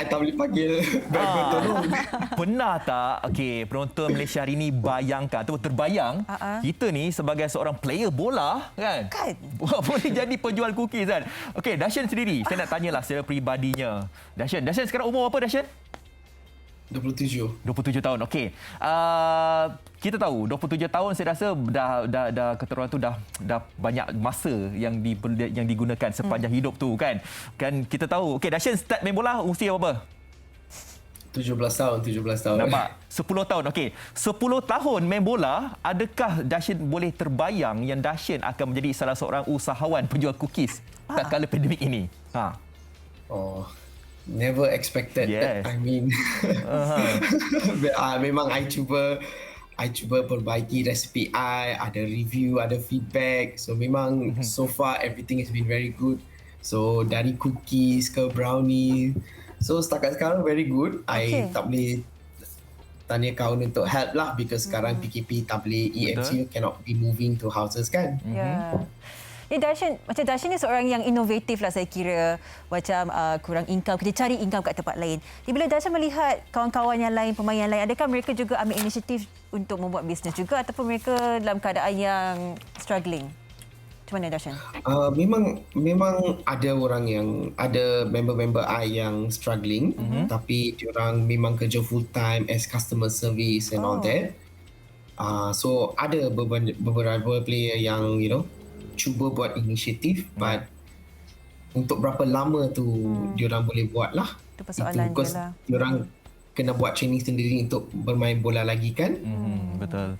I tak boleh panggil driver tolong. Pernah tak penonton Malaysia hari ini bayangkan atau terbayang kita ni sebagai seorang player bola kan? Boleh jadi penjual cookies kan? Okey, Darshan sendiri, saya nak tanyalah secara peribadinya. Darshan sekarang umur apa, Darshan? 27 tahun. Okey. Kita tahu 27 tahun, saya rasa dah kata orang tu dah banyak masa yang digunakan sepanjang hidup tu kan. Kan kita tahu. Okey, Darshan start main bola usia berapa? 17 tahun. Nampak? 10 tahun. Okey. 10 tahun main bola, adakah Darshan boleh terbayang yang Darshan akan menjadi salah seorang usahawan penjual cookies tak kala pandemik ini? Never expected that. I mean, memang I cuba perbaiki resipi ada review, ada feedback. So memang so far everything has been very good. So dari cookies ke brownie, so setakat sekarang very good. I tak boleh tanya kawan untuk help lah because sekarang PKP tak boleh, EMC cannot be moving to houses kan. Darshan ni seorang yang inovatif lah, saya kira. Macam kurang income, kita cari income kat tempat lain. Bila Darshan melihat kawan-kawan yang lain, pemain yang lain, adakah mereka juga ambil inisiatif untuk membuat bisnes juga ataupun mereka dalam keadaan yang struggling? Macam mana, Darshan? Memang ada orang ada member-member I yang struggling, tapi diorang memang kerja full time as customer service and all that. So ada beberapa player yang cuba buat inisiatif, but untuk berapa lama tu diorang boleh buat lah. Itu persoalan dia lah. Diorang kena buat training sendiri untuk bermain bola lagi kan. Betul.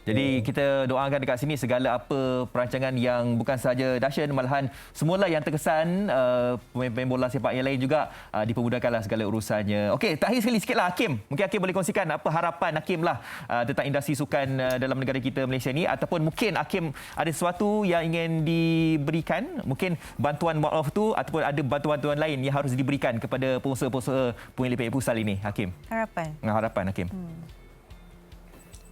Jadi kita doakan dekat sini segala apa perancangan yang bukan sahaja Darshan, malahan semualah yang terkesan pemain bola sepak yang lain juga dipermudahkanlah segala urusannya. Okey, terakhir sekali sikitlah Hakim. Mungkin Hakim boleh kongsikan apa harapan Hakim lah tentang industri sukan dalam negara kita Malaysia ni, ataupun mungkin Hakim ada sesuatu yang ingin diberikan, mungkin bantuan one-off tu ataupun ada bantuan-bantuan lain yang harus diberikan kepada pengusaha-pengusaha pemilik futsal ini, Hakim. Harapan Hakim.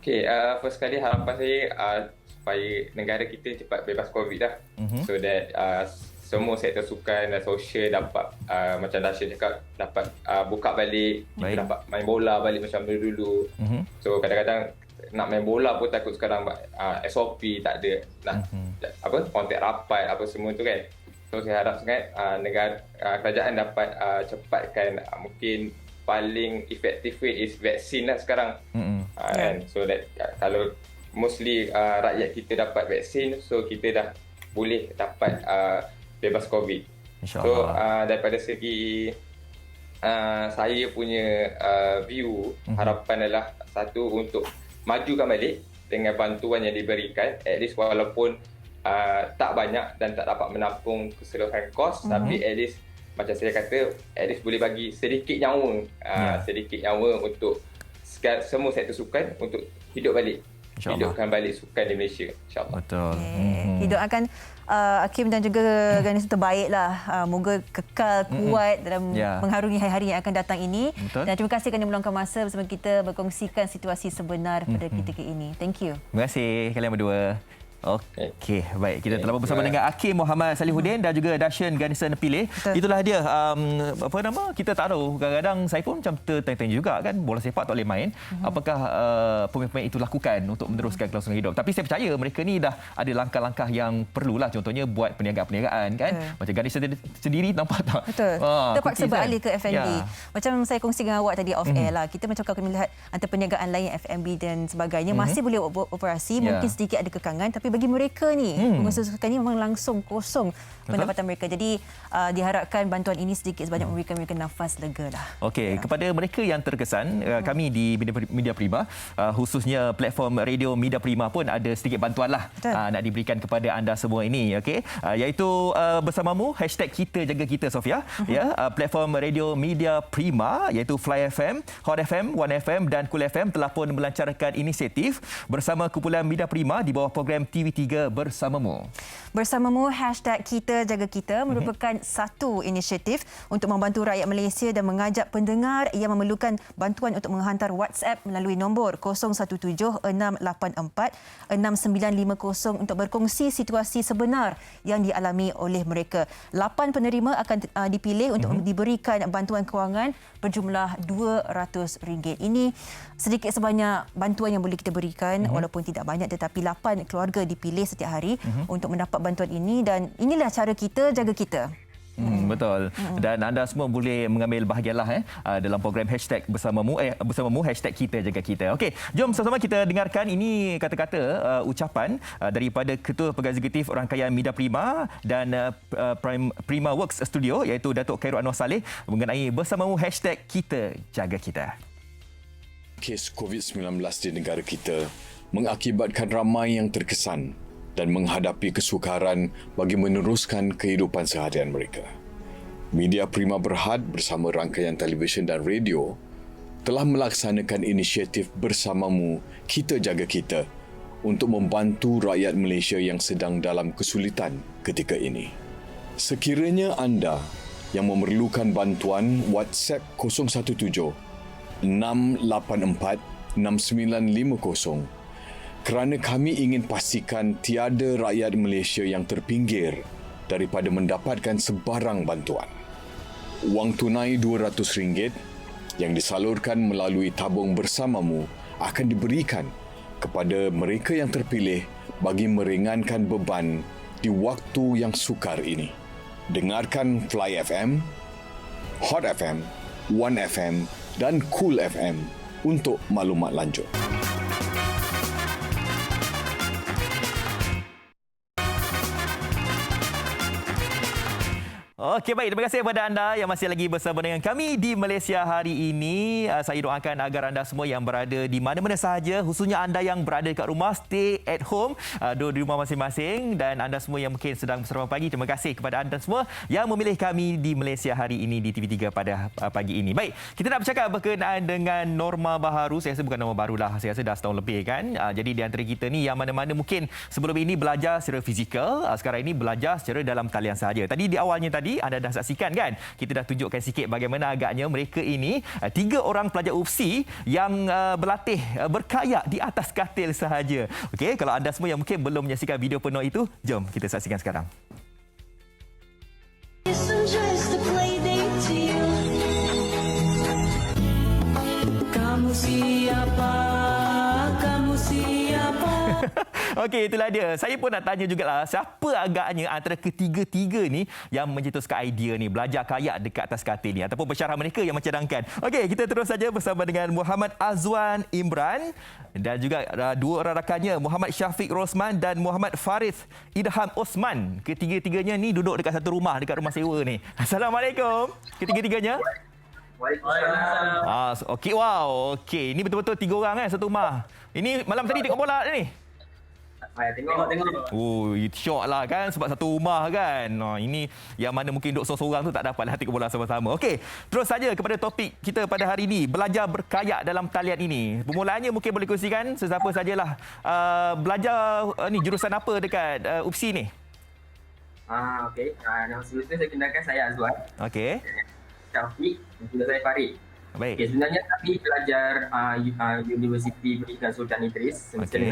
Okay, first kali harapan saya supaya negara kita cepat bebas COVID dah. So that semua sektor sukan dan sosial dapat macam Darshan cakap, dapat buka balik, kita dapat main bola balik macam dulu. So kadang-kadang nak main bola pun takut sekarang, SOP tak ada, nak kontak rapat apa semua tu kan. So saya harap sangat negara kerajaan dapat cepatkan, mungkin paling effective way is vaksin lah sekarang. And so that kalau mostly rakyat kita dapat vaksin, so kita dah boleh dapat bebas COVID. So daripada segi saya punya view, harapan adalah satu, untuk majukan balik dengan bantuan yang diberikan, at least walaupun tak banyak dan tak dapat menampung keseluruhan kos, tapi at least macam saya kata, at least boleh bagi sedikit nyawa, sedikit nyawa untuk semua sektor sukan untuk hidup balik. Hidupkan balik sukan di Malaysia, insyaAllah. Betul. Hidupkan Hakim dan juga Ganesh terbaiklah. Moga kekal kuat dalam mengharungi hari-hari yang akan datang ini. Betul. Dan terima kasih kerana meluangkan masa bersama kita berkongsikan situasi sebenar pada ketika ini. Thank you. Terima kasih kalian berdua. Okey, baik. Kita telah bersama dengan Hakim Muhammad Salihuddin dan juga Dashan Ganesan Pillay. Itulah dia. Kita tak tahu. Kadang-kadang saya pun macam tertanya-tanya juga kan, bola sepak tak boleh main. Apakah pemain-pemain itu lakukan untuk meneruskan kelangsungan hidup? Tapi saya percaya mereka ni dah ada langkah-langkah yang perlulah. Contohnya buat perniagaan-perniagaan kan. Macam Ganesan sendiri nampak tak? Betul. Terpaksa beralih ke F&B. Macam saya kongsi dengan awak tadi off air lah. Kita macam kalau melihat antara perniagaan lain F&B dan sebagainya masih boleh operasi. Mungkin sedikit ada kekangan, tapi bagi mereka ni pengusaha sukan ni memang langsung kosong pendapatan mereka. Jadi diharapkan bantuan ini sedikit sebanyak memberikan mereka nafas lega lah. Okey, kepada mereka yang terkesan, kami di Media Prima, khususnya platform radio Media Prima pun ada sedikit bantuan lah nak diberikan kepada anda semua ini, okey, iaitu bersamamu #KitaJagaKita Sofia, platform radio Media Prima iaitu Fly FM, Hot FM, One FM dan Cool FM telah pun melancarkan inisiatif bersama kumpulan Media Prima di bawah program TV3 Bersamamu. Bersamamu #KitaJagaKita merupakan satu inisiatif untuk membantu rakyat Malaysia dan mengajak pendengar yang memerlukan bantuan untuk menghantar WhatsApp melalui nombor 017-684-6950 untuk berkongsi situasi sebenar yang dialami oleh mereka. 8 penerima akan dipilih untuk diberikan bantuan kewangan berjumlah RM200. Ini sedikit sebanyak bantuan yang boleh kita berikan, walaupun tidak banyak, tetapi 8 keluarga dipilih setiap hari untuk mendapat bantuan ini, dan inilah cara kita jaga kita. Betul. Dan anda semua boleh mengambil bahagianlah dalam program #bersamamu #KitaJagaKita. Okey, jom sama-sama kita dengarkan ini kata-kata ucapan daripada Ketua Pegawai Eksekutif Rangkaian Media Prima dan Prima Works Studio, iaitu Datuk Khairul Anwar Saleh, mengenai bersamamu #KitaJagaKita. Kes COVID-19 di negara kita mengakibatkan ramai yang terkesan dan menghadapi kesukaran bagi meneruskan kehidupan seharian mereka. Media Prima Berhad bersama rangkaian televisyen dan radio telah melaksanakan inisiatif Bersamamu Kita Jaga Kita untuk membantu rakyat Malaysia yang sedang dalam kesulitan ketika ini. Sekiranya anda yang memerlukan bantuan, WhatsApp 017-684-6950 kerana kami ingin pastikan tiada rakyat Malaysia yang terpinggir daripada mendapatkan sebarang bantuan. Wang tunai RM200 yang disalurkan melalui tabung bersamamu akan diberikan kepada mereka yang terpilih bagi meringankan beban di waktu yang sukar ini. Dengarkan Fly FM, Hot FM, One FM dan Cool FM untuk maklumat lanjut. Okey, baik. Terima kasih kepada anda yang masih lagi bersama dengan kami di Malaysia hari ini. Saya doakan agar anda semua yang berada di mana-mana sahaja, khususnya anda yang berada dekat rumah, stay at home, duduk di rumah masing-masing, dan anda semua yang mungkin sedang bersama pagi, terima kasih kepada anda semua yang memilih kami di Malaysia hari ini di TV3 pada pagi ini. Baik, kita nak bercakap berkenaan dengan norma baharu. Saya rasa bukan norma barulah, saya rasa dah setahun lebih kan. Jadi di antara kita ni yang mana-mana mungkin sebelum ini belajar secara fizikal, sekarang ini belajar secara dalam talian sahaja. Tadi di awalnya anda dah saksikan kan, kita dah tunjukkan sikit bagaimana agaknya mereka ini 3 orang pelajar UPSI yang berlatih berkayak di atas katil sahaja. Okey, kalau anda semua yang mungkin belum menyaksikan video penuh itu, jom kita saksikan sekarang. Kamu siapa? Kamu siapa? Okey, itulah dia. Saya pun nak tanya jugalah, siapa agaknya antara ketiga-tiga ni yang mencetuskan idea ni belajar kayak dekat atas katil ni, ataupun pensyarah mereka yang mencadangkan. Okey, kita terus saja bersama dengan Muhammad Azwan Imran dan juga 2 orang rakannya, Muhammad Syafiq Rosman dan Muhammad Faris Idham Osman. Ketiga-tiganya ni duduk dekat satu rumah, dekat rumah sewa ni. Assalamualaikum ketiga-tiganya. Okey, wow. Okey, ini betul-betul 3 orang satu rumah. Ini malam tadi tengok bola ni. Tengok. Oh, syok lah kan sebab satu rumah kan. Ini yang mana mungkin duduk seorang tu tak dapat lah tengok bola sama-sama. Okey, terus saja kepada topik kita pada hari ini, belajar berkayak dalam talian ini. Permulaannya mungkin boleh kongsikan sesiapa sajalah belajar ni jurusan apa dekat UPSI ni? Okey. Nama sebelum tu saya kenalkan, saya Azwan. Okey. Syafiq dan juga saya Farid. Baik. Okay, sebenarnya kami pelajar Universiti Pendidikan Sultan Idris semester 6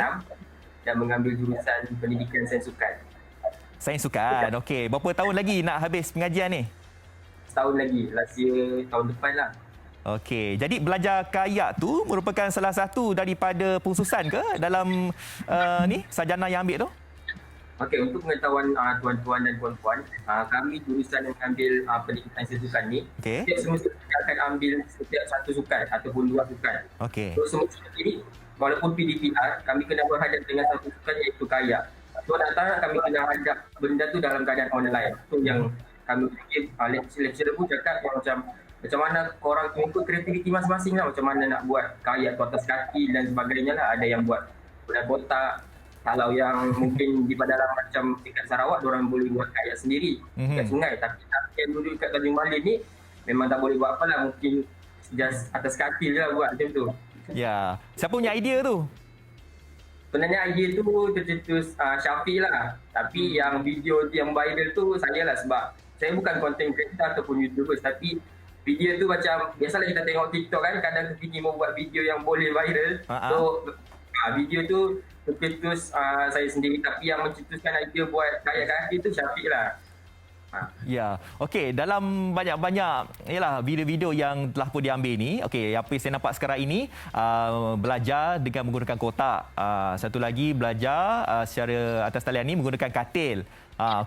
dan mengambil jurusan Pendidikan Sains Sukan. Sains Sukan. Okey, berapa tahun lagi nak habis pengajian ni? Setahun lagi, last year tahun depan lah. Okey, jadi belajar kayak tu merupakan salah satu daripada pengususan ke dalam ni sarjana yang ambil tu? Okey, untuk pengetahuan tuan-tuan dan puan-puan, kami jurusan yang ambil pendidikan sains sukan ni, setiap semester kita akan ambil setiap satu sukan ataupun dua sukan. Okey. So semester ini, walaupun PDPR, kami kena berhadap dengan satu sukan iaitu kayak. So antara kami kena hadap benda tu dalam keadaan online. So yang kami fikir, lecturer pun cakap yang macam mana korang ikut kreativiti masing-masing lah, macam mana nak buat kayak tu atas kaki dan sebagainya lah. Ada yang buat bola kotak. Kalau yang mungkin di Padalarang macam dekat Sarawak, diorang boleh buat kayak sendiri dekat sungai. Tapi yang dulu dekat Tanjung Malin ni, memang tak boleh buat apa lah. Mungkin just atas kaki je lah buat macam tu. Ya. Siapa punya idea tu? Sebenarnya idea tu tercetus Syafiq lah. Tapi yang video yang viral tu saya lah, sebab saya bukan content creator ataupun YouTubers. Tapi video tu macam, biasalah kita tengok TikTok kan, kadang kepingin mau buat video yang boleh viral. So video tu tercetus saya sendiri, tapi yang mencetuskan idea buat kayak kaki tu Syafiq lah. Ya, okey, dalam banyak-banyak video-video yang telah pun diambil ni, okey, apa yang saya nampak sekarang ini belajar dengan menggunakan kotak. Satu lagi belajar secara atas talian ni menggunakan katil.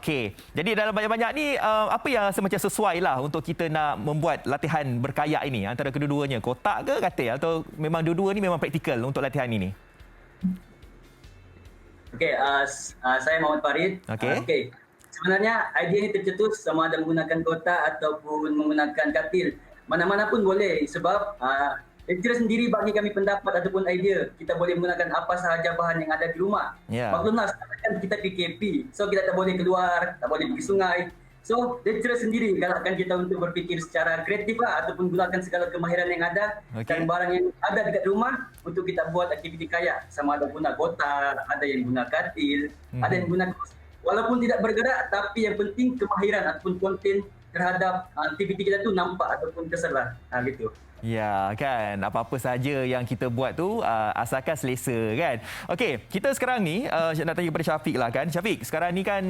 Okey. Jadi dalam banyak-banyak ni apa yang semacam sesuai lah untuk kita nak membuat latihan berkayak ini antara kedua-duanya, kotak ke katil, atau memang dua-dua ni memang praktikal untuk latihan ini? Okey, saya Muhammad Farid. Okey. Sebenarnya idea ini tercetus sama ada menggunakan kotak ataupun menggunakan katil. Mana-mana pun boleh, sebab lecturer sendiri bagi kami pendapat ataupun idea. Kita boleh menggunakan apa sahaja bahan yang ada di rumah. Maklumlah, sekarang kan kita PKP. So kita tak boleh keluar, tak boleh pergi sungai. So lecturer sendiri galakkan kita untuk berfikir secara kreatif lah, ataupun gunakan segala kemahiran yang ada dan barang yang ada dekat rumah untuk kita buat aktiviti kayak. Sama ada guna kotak, ada yang guna katil, ada yang guna, walaupun tidak bergerak, tapi yang penting kemahiran ataupun konten terhadap aktiviti kita tu nampak ataupun kesan lah. Gitu. Ya, kan, apa-apa saja yang kita buat tu asalkan selesa, kan. Okey, kita sekarang ni nak tanya kepada Syafiq lah, kan. Syafiq, sekarang ni kan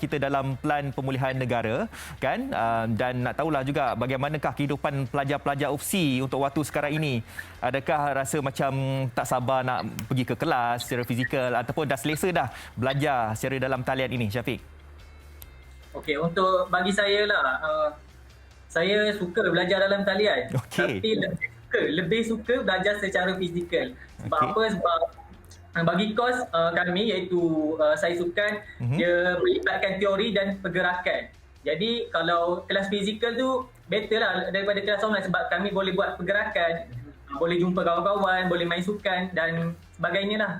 kita dalam plan pemulihan negara, kan, dan nak tahulah juga bagaimanakah kehidupan pelajar-pelajar UPSI untuk waktu sekarang ini. Adakah rasa macam tak sabar nak pergi ke kelas secara fizikal, ataupun dah selesa dah belajar secara dalam talian ini, Syafiq? Okey, untuk bagi saya lah, saya suka belajar dalam talian. Tapi lebih suka belajar secara fizikal. Sebab apa? Sebab bagi kos kami iaitu sains sukan, dia melibatkan teori dan pergerakan. Jadi kalau kelas fizikal tu better lah daripada kelas online, sebab kami boleh buat pergerakan, boleh jumpa kawan-kawan, boleh main sukan dan sebagainya lah.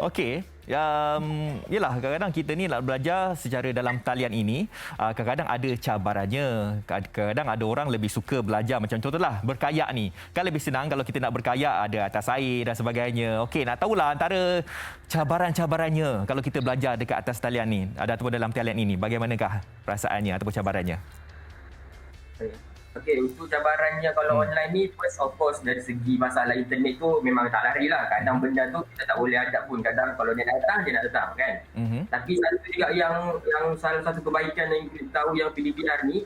Okey, yalah, kadang-kadang kita ni nak belajar secara dalam talian ini, kadang-kadang ada cabarannya. Kadang-kadang ada orang lebih suka belajar macam contohlah berkayak ni. Kan lebih senang kalau kita nak berkayak ada atas air dan sebagainya. Okey, nak tahulah antara cabaran-cabarannya kalau kita belajar dekat atas talian ni, ataupun dalam talian ini, bagaimanakah perasaannya ataupun cabarannya? Okey, untuk cabarannya kalau online ni, first of course dari segi masalah internet tu memang tak lari lah. Kadang benda tu kita tak boleh hadap pun. Kadang kalau dia nak datang kan. Tapi satu juga yang salah satu kebaikan yang kita tahu yang PDPR ni,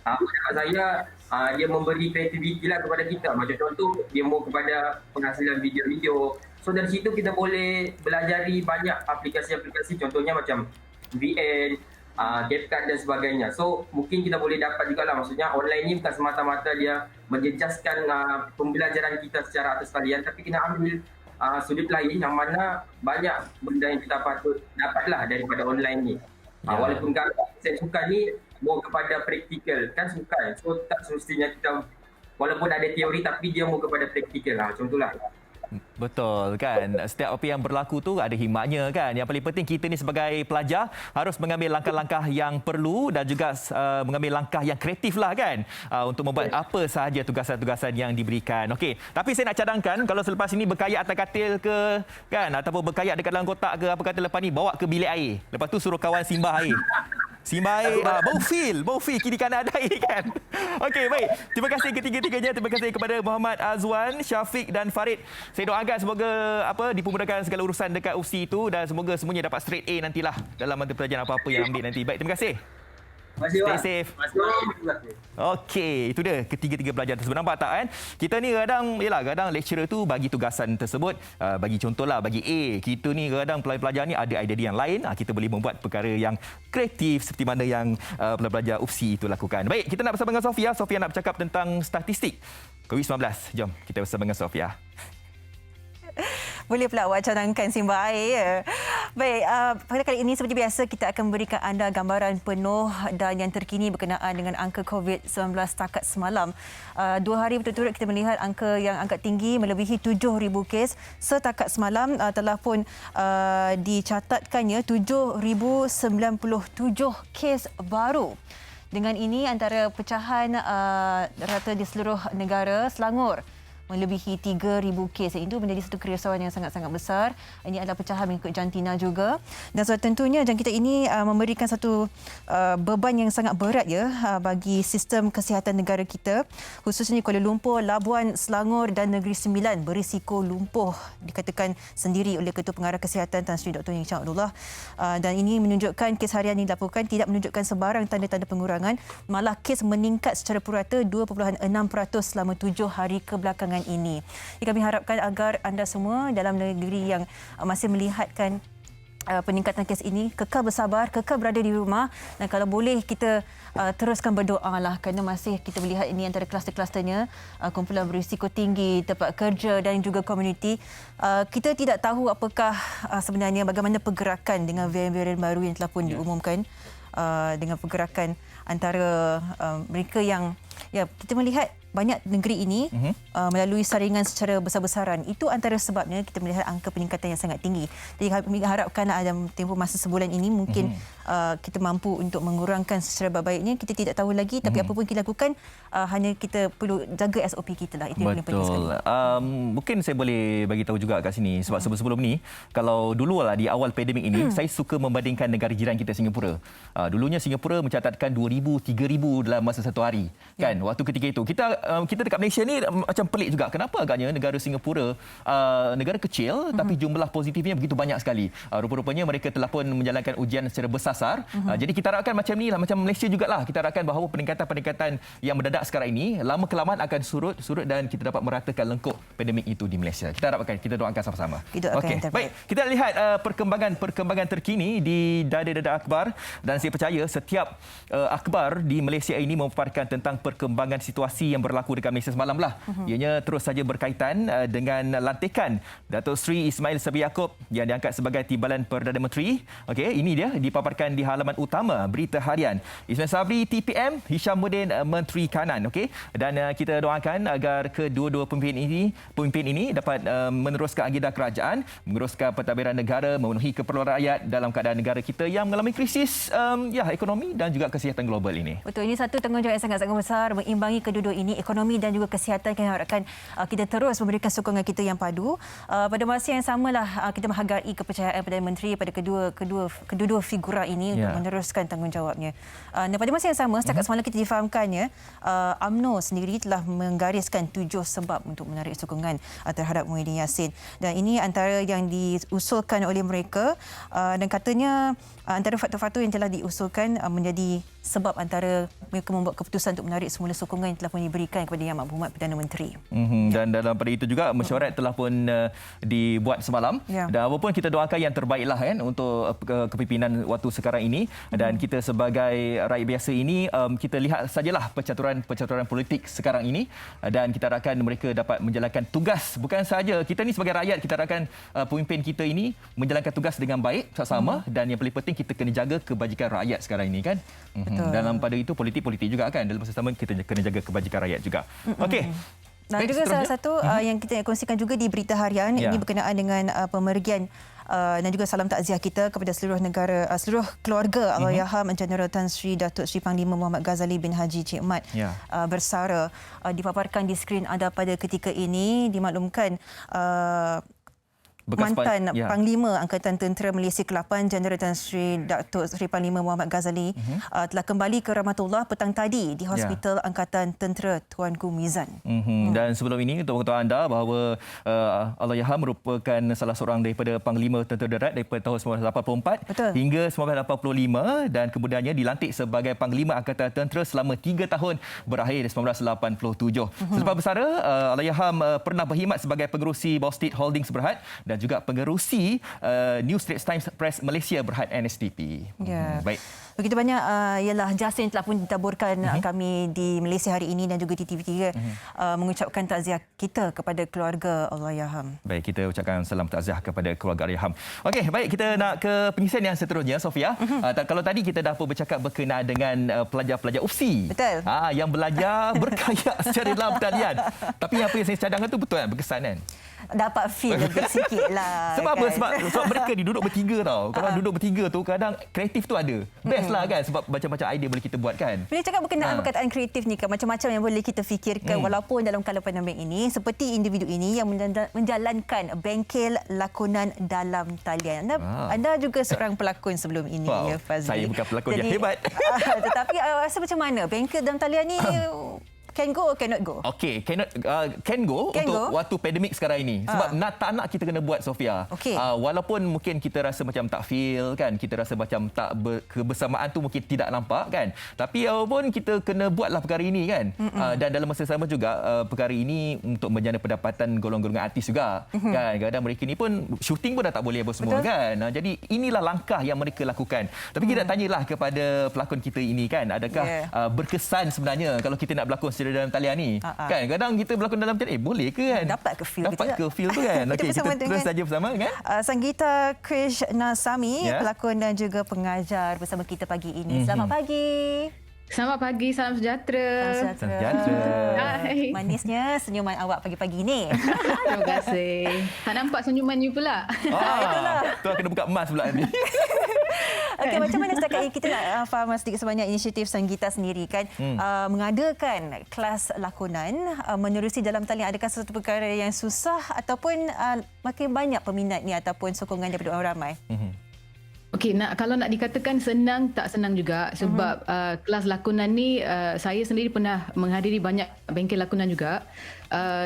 pendapat saya, dia memberi kreativiti lah kepada kita. Macam contoh, dia mau kepada penghasilan video-video. So dari situ kita boleh belajari banyak aplikasi-aplikasi, contohnya macam VN, CapCut dan sebagainya. So mungkin kita boleh dapat juga lah, maksudnya online ni bukan semata-mata dia menjejaskan pembelajaran kita secara atas talian, tapi kita ambil sudut lain yang mana banyak benda yang kita patut dapatlah daripada online ni. Walaupun kalau saya suka ni mau kepada praktikal, kan suka. So tak semestinya kita, walaupun ada teori tapi dia mau kepada praktikal lah, macam itulah. Betul kan. Setiap apa yang berlaku tu ada hikmatnya kan. Yang paling penting kita ni sebagai pelajar harus mengambil langkah-langkah yang perlu dan juga mengambil langkah yang kreatif lah kan untuk membuat apa sahaja tugasan-tugasan yang diberikan. Okey, tapi saya nak cadangkan kalau selepas ini berkayak atas katil ke kan ataupun berkayak dekat dalam kotak ke apa kata lepas ni bawa ke bilik air. Lepas tu suruh kawan simbah air. Simbah air, bau feel kiri kanan ada air kan. Okey, baik. Terima kasih ketiga-tiganya. Terima kasih kepada Muhammad Azwan, Syafiq dan Farid. Saya doakan semoga dipermudahkan segala urusan dekat UFSI itu dan semoga semuanya dapat straight A nantilah dalam mata pelajaran apa-apa yang ambil nanti. Baik, terima kasih. Stay safe. Okey, itu dia ketiga-tiga pelajar tersebut. Nampak tak kan? Kita ni kadang lecturer tu bagi tugasan tersebut, bagi contohlah, bagi A. Kita ni kadang pelajar ni ada idea yang lain. Kita boleh membuat perkara yang kreatif seperti mana yang pelajar UFSI itu lakukan. Baik, kita nak bersama dengan Sofia. Sofia nak bercakap tentang statistik COVID-19. Jom kita bersama dengan Sofia. Boleh pula awak cadangkan simbah air ya. Baik, pada kali ini seperti biasa kita akan memberikan anda gambaran penuh dan yang terkini berkenaan dengan angka COVID-19 setakat semalam. 2 hari berturut-turut kita melihat angka yang agak tinggi melebihi 7,000 kes. Setakat semalam telah pun dicatatkannya 7,097 kes baru. Dengan ini antara pecahan rata di seluruh negara, Selangor melebihi 3,000 kes. Itu menjadi satu kerisauan yang sangat-sangat besar. Ini adalah pecahan mengikut jantina juga. Dan so, tentunya jangkitan ini memberikan satu beban yang sangat berat ya bagi sistem kesihatan negara kita. Khususnya Kuala Lumpur, Labuan, Selangor dan Negeri Sembilan berisiko lumpuh dikatakan sendiri oleh Ketua Pengarah Kesihatan Tan Sri Dr. Hisham Abdullah. Dan ini menunjukkan kes harian yang dilaporkan tidak menunjukkan sebarang tanda-tanda pengurangan. Malah kes meningkat secara purata 2.6% selama 7 hari kebelakangan ini. Jadi kami harapkan agar anda semua dalam negeri yang masih melihatkan peningkatan kes ini kekal bersabar, kekal berada di rumah dan kalau boleh kita teruskan berdoa lah kerana masih kita melihat ini antara kluster-klusternya kumpulan berisiko tinggi, tempat kerja dan juga komuniti. Kita tidak tahu apakah sebenarnya bagaimana pergerakan dengan varian-varian baru yang telah pun diumumkan dengan pergerakan antara mereka yang kita melihat banyak negeri ini melalui saringan secara besar-besaran. Itu antara sebabnya kita melihat angka peningkatan yang sangat tinggi. Jadi kami harapkan dalam tempoh masa sebulan ini mungkin kita mampu untuk mengurangkan secara baik-baiknya. Kita tidak tahu lagi tapi apa pun kita lakukan hanya kita perlu jaga SOP kita lah. Itu yang paling penting sekali. Mungkin saya boleh bagi tahu juga kat sini sebab sebelum ni kalau dulu lah di awal pandemik ini saya suka membandingkan negara jiran kita Singapura. Dulunya Singapura mencatatkan 2,000, 3,000 dalam masa satu hari. Kan? Waktu ketika itu kita dekat Malaysia ni macam pelik juga. Kenapa agaknya negara Singapura negara kecil tapi jumlah positifnya begitu banyak sekali. Rupa-rupanya mereka telah pun menjalankan ujian secara bersasar. Jadi kita harapkan macam ni lah, macam Malaysia jugalah. Kita harapkan bahawa peningkatan-peningkatan yang mendadak sekarang ini lama kelamaan akan surut dan kita dapat meratakan lengkuk pandemik itu di Malaysia. Kita harapkan, kita doakan sama-sama. Okey, baik. Kita lihat perkembangan terkini di dada-dada akhbar dan saya percaya setiap akhbar di Malaysia ini memaparkan tentang perkembangan situasi yang berlaku dekat Malaysia semalam lah. Ianya terus saja berkaitan dengan lantikan Datuk Seri Ismail Sabri Yaakob yang diangkat sebagai Timbalan Perdana Menteri. Okey, ini dia dipaparkan di halaman utama berita harian. Ismail Sabri TPM, Hishamuddin Menteri Kanan. Okey, dan kita doakan agar kedua-dua pemimpin ini dapat meneruskan agenda kerajaan, meneruskan pentadbiran negara, memenuhi keperluan rakyat dalam keadaan negara kita yang mengalami krisis ekonomi dan juga kesihatan global ini. Betul, ini satu tanggungjawab yang sangat-sangat besar mengimbangi kedua-dua ini, ekonomi dan juga kesihatan. Kami harapkan kita terus memberikan sokongan kita yang padu. Pada masa yang samalah kita menghargai kepercayaan Perdana Menteri pada kedua figura ini untuk meneruskan tanggungjawabnya. Dan pada masa yang sama, setakat semalam kita difahamkannya UMNO sendiri telah menggariskan 7 sebab untuk menarik sokongan terhadap Muhyiddin Yassin. Dan ini antara yang diusulkan oleh mereka dan katanya antara faktor-faktor yang telah diusulkan menjadi sebab antara mereka membuat keputusan untuk menarik semula sokongan yang telah pun diberikan kepada Yang Berhormat Perdana Menteri. Dan dalam pada itu juga mesyuarat telah pun dibuat semalam. Dan apapun kita doakan yang terbaiklah kan untuk kepimpinan waktu sekarang ini. Dan kita sebagai rakyat biasa ini kita lihat sajalah percaturan politik sekarang ini dan kita harapkan mereka dapat menjalankan tugas. Bukan sahaja kita ni sebagai rakyat, kita harapkan pemimpin kita ini menjalankan tugas dengan baik sama dan yang paling penting kita kena jaga kebajikan rakyat sekarang ini kan. Dalam pada itu politik juga kan dalam masa sama kita kena jaga kebajikan rakyat juga. Okey. Dan juga salah satu yang kita kongsikan juga di berita harian ini berkenaan dengan pemergian dan juga salam takziah kita kepada seluruh negara, seluruh keluarga Allahyarham General Tan Sri Datuk Sri Panglima Muhammad Ghazali bin Haji Cik Mat bersara. Dipaparkan di skrin anda pada ketika ini, dimaklumkan mantan Panglima Angkatan Tentera Malaysia ke-8 Jeneral Tan Sri Datuk Sri Panglima Muhammad Ghazali telah kembali ke Rahmatullah petang tadi di Hospital Angkatan Tentera Tuanku Mizan. Dan sebelum ini untuk mengetahui anda bahawa Allahyarham merupakan salah seorang daripada Panglima Tentera Darat daripada tahun 1984 hingga 1985 dan kemudiannya dilantik sebagai Panglima Angkatan Tentera selama 3 tahun berakhir 1987. Selepas bersara, Allahyarham pernah berkhidmat sebagai pengerusi Bostik Holdings Berhad dan juga pengerusi New Straits Times Press Malaysia Berhad NSTP. Baik. Begitu banyak ialah jasa yang telah pun ditaburkan kami di Malaysia hari ini dan juga di TV3 mengucapkan takziah kita kepada keluarga Allahyarham. Baik, kita ucapkan salam takziah kepada keluarga Allahyarham. Okey, baik, kita nak ke pengisian yang seterusnya, Sofia. Kalau tadi kita dah pun bercakap berkenaan dengan pelajar-pelajar UFSI. Betul. Yang belajar berkayak secara dalam talian. Tapi apa yang saya cadangkan tu betul kan? Berkesan kan? Dapat feel lebih sikit lah. Sebab kan? apa? Sebab mereka duduk bertiga tau. Kalau duduk bertiga tu kadang kreatif tu ada. Best lah kan sebab macam-macam idea boleh kita buat kan. Bila cakap berkenaan perkataan kreatif ni kan macam-macam yang boleh kita fikirkan walaupun dalam kala pandemik ini seperti individu ini yang menjalankan bengkel lakonan dalam talian. Anda juga seorang pelakon sebelum ini ya Fazli. Saya bukan pelakon yang hebat. Tetapi rasa macam mana bengkel dalam talian ni can go or cannot go? Okey, can go untuk waktu pandemik sekarang ini. Sebab tak nak kita kena buat, Sofia. Walaupun mungkin kita rasa macam tak feel kan, kita rasa macam tak kebersamaan tu mungkin tidak nampak kan. Tapi pun kita kena buatlah perkara ini kan. Dan dalam masa sama juga perkara ini untuk menjana pendapatan golongan-golongan artis juga kan. Kadang mereka ni pun syuting pun dah tak boleh apa semua kan. Jadi inilah langkah yang mereka lakukan. Tapi kita tanyalah kepada pelakon kita ini kan, adakah berkesan sebenarnya kalau kita nak berlakon secara dalam talian ni kan, kadang kita berlakon dalam talian boleh ke kan, dapat ke feel tu kan. Okey, kita terus saja bersama kan Sanggita Krishnasamy, pelakon dan juga pengajar bersama kita pagi ini. Selamat pagi. Selamat pagi, salam sejahtera. Hai. Manisnya senyuman awak pagi-pagi ni. Terima kasih. Tak nampak senyuman you pula. Itulah. Tu kena buka emas pula ni. Okey, macam mana setakat ini kita nak faham sedikit sebanyak inisiatif Sanggita sendiri kan mengadakan kelas lakonan menerusi dalam talian. Adakah sesuatu perkara yang susah ataupun makin banyak peminat ni ataupun sokongan daripada orang ramai? Okey, kalau nak dikatakan senang, tak senang juga sebab kelas lakonan ni saya sendiri pernah menghadiri banyak bengkel lakonan juga.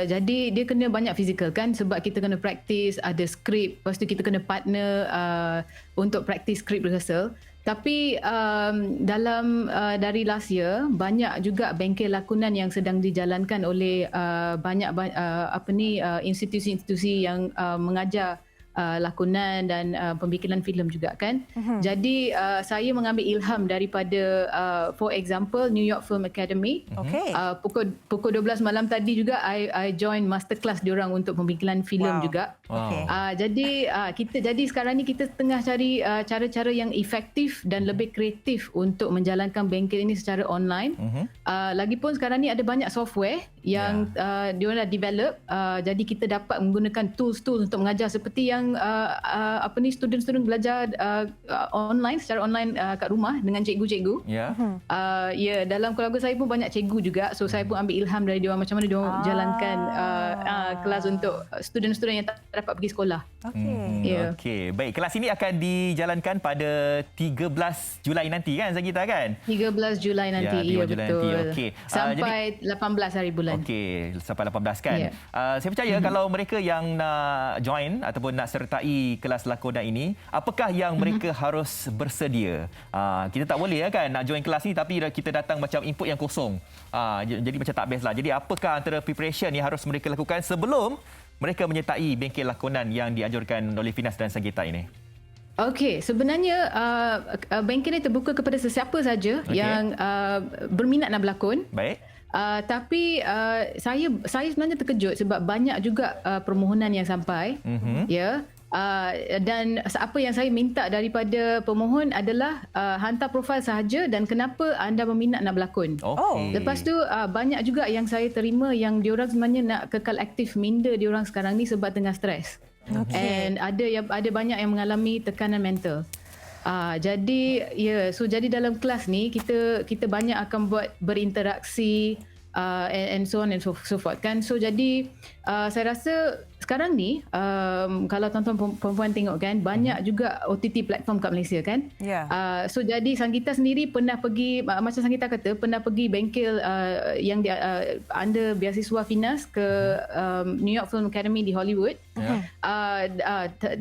Jadi dia kena banyak fizikal kan sebab kita kena praktis, ada skrip, lepas tu kita kena partner untuk praktis skrip rehearsal. Tapi dari last year banyak juga bengkel lakonan yang sedang dijalankan oleh banyak institusi-institusi yang mengajar lakonan dan pembikinan filem juga kan. Jadi saya mengambil ilham daripada for example New York Film Academy. Pukul 12 malam tadi juga I join masterclass diorang untuk pembikinan filem juga. Jadi sekarang ni kita tengah cari cara-cara yang efektif dan lebih kreatif untuk menjalankan bengkel ini secara online. Lagipun sekarang ni ada banyak software yang diorang dah develop, jadi kita dapat menggunakan tools-tools untuk mengajar seperti yang student-student belajar online secara online kat rumah dengan cikgu-cikgu. Dalam keluarga saya pun banyak cikgu juga, so saya pun ambil ilham dari diorang macam mana diorang jalankan kelas untuk student-student yang tak dapat pergi sekolah. Okey, baik, kelas ini akan dijalankan pada 13 Julai nanti kan Sanggita kan? 13 Julai nanti, ya betul. Okey. Sampai 18 hari bulan. Okey, sampai 18 kan. Saya percaya kalau mereka yang nak join ataupun nak sertai kelas lakonan ini, apakah yang mereka harus bersedia? Kita tak boleh kan nak join kelas ni tapi kita datang macam input yang kosong. Jadi macam tak best lah. Jadi apakah antara preparation yang harus mereka lakukan sebelum mereka menyertai bengkel lakonan yang dianjurkan oleh Finas dan Sanggita ini? Okey, sebenarnya bengkel ini terbuka kepada sesiapa saja yang berminat nak berlakon. Baik. Tapi saya sebenarnya terkejut sebab banyak juga permohonan yang sampai. Dan apa yang saya minta daripada pemohon adalah hantar profil sahaja dan kenapa anda berminat nak berlakon. Lepas tu banyak juga yang saya terima yang diorang sebenarnya nak kekal aktif, minda diorang sekarang ni sebab tengah stres. And ada banyak yang mengalami tekanan mental. Jadi jadi dalam kelas ni kita banyak akan buat berinteraksi and so on and so forth kan. So jadi saya rasa sekarang ni kalau tuan-tuan perempuan tengok kan, banyak juga OTT platform kat Malaysia kan. So jadi Sanggita sendiri pernah pergi, macam Sanggita kata, pernah pergi bengkel yang under beasiswa Finas ke New York Film Academy di Hollywood.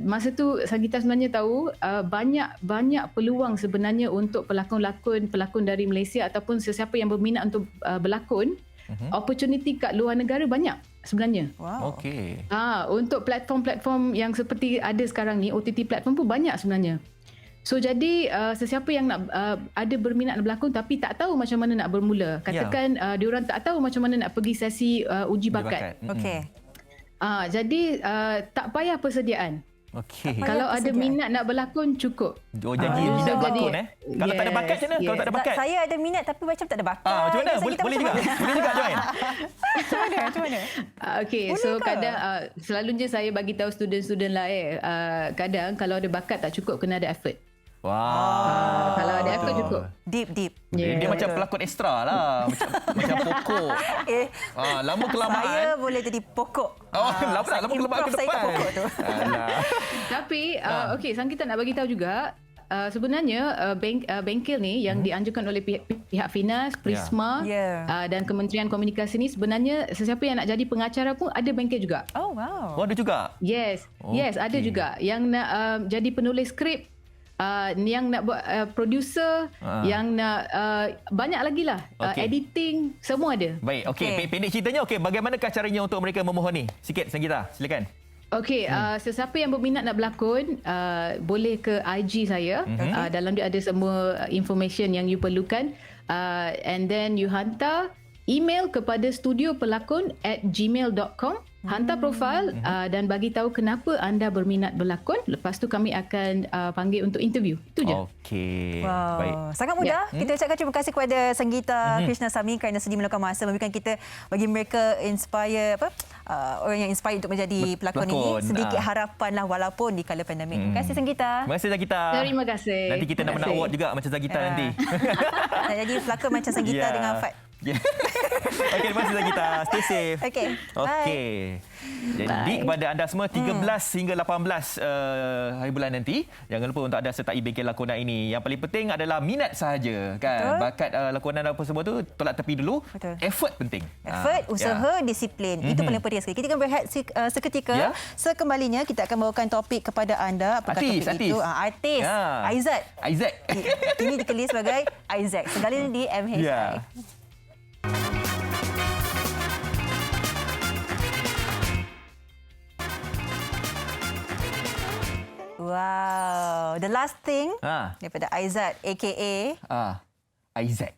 Masa tu Sanggita sebenarnya tahu banyak peluang sebenarnya untuk pelakon dari Malaysia ataupun sesiapa yang berminat untuk berlakon. Opportunity kat luar negara banyak sebenarnya. Okey. Untuk platform-platform yang seperti ada sekarang ni, OTT platform pun banyak sebenarnya. So jadi sesiapa yang nak ada berminat nak berlakon tapi tak tahu macam mana nak bermula. Katakan diorang tak tahu macam mana nak pergi sesi uji bakat. Jadi tak payah persediaan. Kalau ada minat nak berlakon cukup. Jadi minat berlakon Kalau tak ada bakat macam mana? Kalau tak ada bakat. Saya ada minat tapi macam tak ada bakat. Macam mana? Boleh juga. Boleh juga join. Macam mana? So kadang selalunya saya bagi tahu student-student lah kadang kalau ada bakat tak cukup, kena ada effort. Kalau ada effort cukup. Deep. Dia macam pelakon ekstra lah. Macam pokok. Lama kelamaan. Saya boleh jadi pokok. Lama kelamaan ke depan. Tapi Sanggita nak bagi tahu juga, sebenarnya bengkel ni yang dianjurkan oleh pihak Finas, Prisma dan Kementerian Komunikasi ni, sebenarnya sesiapa yang nak jadi pengacara pun ada bengkel juga. Ada juga? Yes, ada juga. Yang nak jadi penulis skrip, yang nak buat producer, yang nak banyak lagi lah, editing, semua ada. Baik, pendek ceritanya, bagaimanakah caranya untuk mereka memohon ni? Sikit Sanggita, silakan. Sesiapa yang berminat nak berlakon, boleh ke IG saya. Dalam dia ada semua information yang you perlukan. And then you hantar email kepada studiopelakon@gmail.com. Hantar profil dan bagi tahu kenapa anda berminat berlakon. Lepas tu kami akan panggil untuk interview. Itu je. Baik. Sangat mudah. Kita ucapkan terima kasih kepada Sanggita Krishnasamy kerana sudi meluangkan masa memberikan kita, bagi mereka inspire orang yang inspire untuk menjadi pelakon ini. Sedikit harapan lah walaupun di kala pandemik. Terima kasih Sanggita. Terima kasih Sanggita. Terima kasih. Nanti kita nak menang award juga macam Sanggita nanti. Nak jadi pelakon macam Sanggita dengan Fat. Terima kasih Sanggita. Stay safe. Jadi kepada anda semua 13 hingga 18 hari bulan nanti, jangan lupa untuk anda sertai bengkel lakonan ini. Yang paling penting adalah minat sahaja kan. Bakat lakonan apa semua tu tolak tepi dulu. Effort penting. Effort, usaha, disiplin. Itu paling penting sekali. Kita akan berehat seketika. Sekembalinya kita akan bawakan topik kepada anda. Apakah topik itu? Artis. Aizat. Ini dikenali sebagai Aizat. Segala di MHI. Wow, the last thing daripada Aizat aka Aizat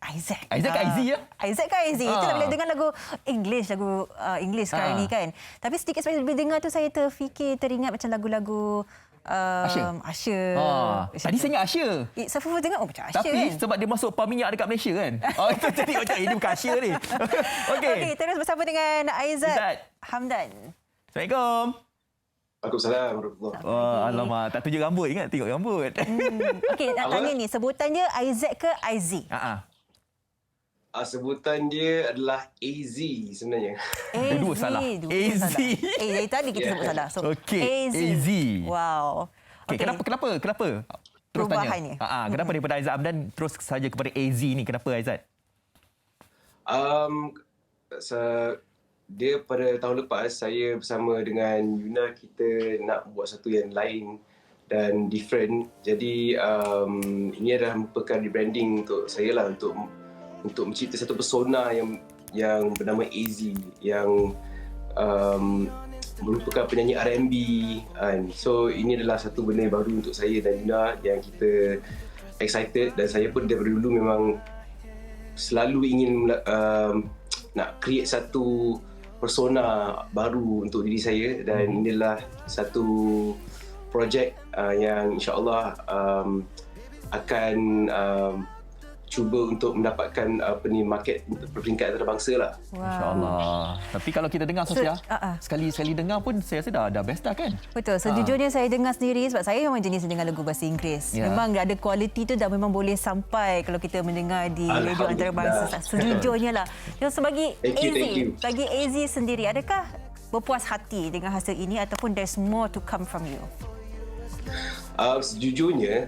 ke Aizi ya? Aizat ke Aizi. Itu bila dengar lagu English sekarang ni kan. Tapi sedikit sebelum dengar tu saya teringat macam lagu-lagu Asher. Tadi saya ingat Asher. Saya dengar macam Asher. Tapi kan? Sebab dia masuk pam minyak dekat Malaysia kan. Itu jadi macam ini bukan Asher ni. Okey, terus bersama dengan Aizat Hamdan. Assalamualaikum. Waalaikumsalam warahmatullahi wabarakatuh. Alamak, tak tunjuk rambut. Ingat tengok rambut. Okey, nak tanya ni, sebutan dia Aizat ke Aizi? Sebutan dia adalah AZ sebenarnya. Dua salah. AZ. Dari tadi kita sebut salah. So, AZ. Wow. Kenapa? Terus tanya. Kenapa daripada Aizat Hamdan terus saja kepada AZ ni? Kenapa Aizat? Dia pada tahun lepas saya bersama dengan Yuna, kita nak buat satu yang lain dan different. Jadi ini adalah merupakan rebranding untuk saya lah, untuk mencipta satu persona yang bernama AZ yang merupakan penyanyi R&B. So ini adalah satu benda yang baru untuk saya dan Yuna yang kita excited, dan saya pun daripada dulu memang selalu ingin nak create satu persona baru untuk diri saya, dan inilah satu projek yang insya-Allah akan cuba untuk mendapatkan market peringkat antarabangsa lah. InsyaAllah. Tapi kalau kita dengar Sofia, sekali dengar pun saya rasa dah best dah kan? Betul. Sejujurnya saya dengar sendiri sebab saya memang jenis dengar lagu bahasa Inggeris. Memang ada kualiti tu dah memang boleh sampai kalau kita mendengar di radio antarabangsa. Sejujurnya lah. Sebagai AZ sendiri, adakah berpuas hati dengan hasil ini ataupun there's more to come from you? Sejujurnya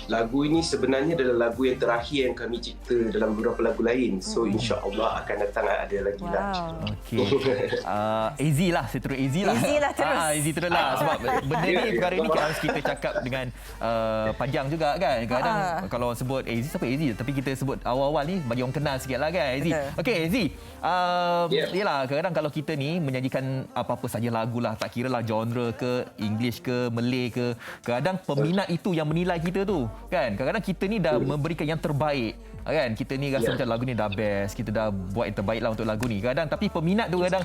lagu ini sebenarnya adalah lagu yang terakhir yang kami cipta dalam beberapa lagu lain. So insya-Allah akan datang ada lagi lah. Okey. AZ lah, saya terus AZ lah. AZ terus lah. Sebab benda ni, perkara ni harus kita cakap dengan panjang juga kan. Kadang kalau sebut AZ, siapa AZ? Tapi kita sebut awal-awal ni bagi orang kenal sikit lah kan AZ. Okey AZ, yelah kadang kalau kita ni menyajikan apa-apa saja lagu lah, tak kira lah genre ke, English ke, Malay ke, kadang peminat itu yang menilai kita tu kan. Kadang-kadang kita ni dah memberikan yang terbaik kan. Kita ni rasa macam lagu ni dah best, kita dah buat yang terbaik lah untuk lagu ni. Kadang tapi peminat tu kadang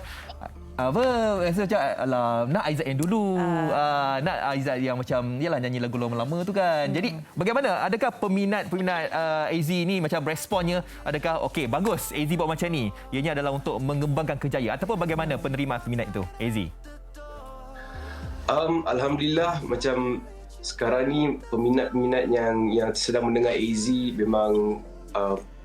rasa macam nak Aizat yang dulu, nak Aizat yang macam yalah nyanyi lagu lama-lama tu kan. Jadi bagaimana, adakah peminat AZ ni macam responnya, adakah okey bagus AZ buat macam ni, ianya adalah untuk mengembangkan kerjaya, ataupun bagaimana penerimaan peminat itu AZ? Alhamdulillah, macam sekarang ni peminat-peminat yang sedang mendengar AZ memang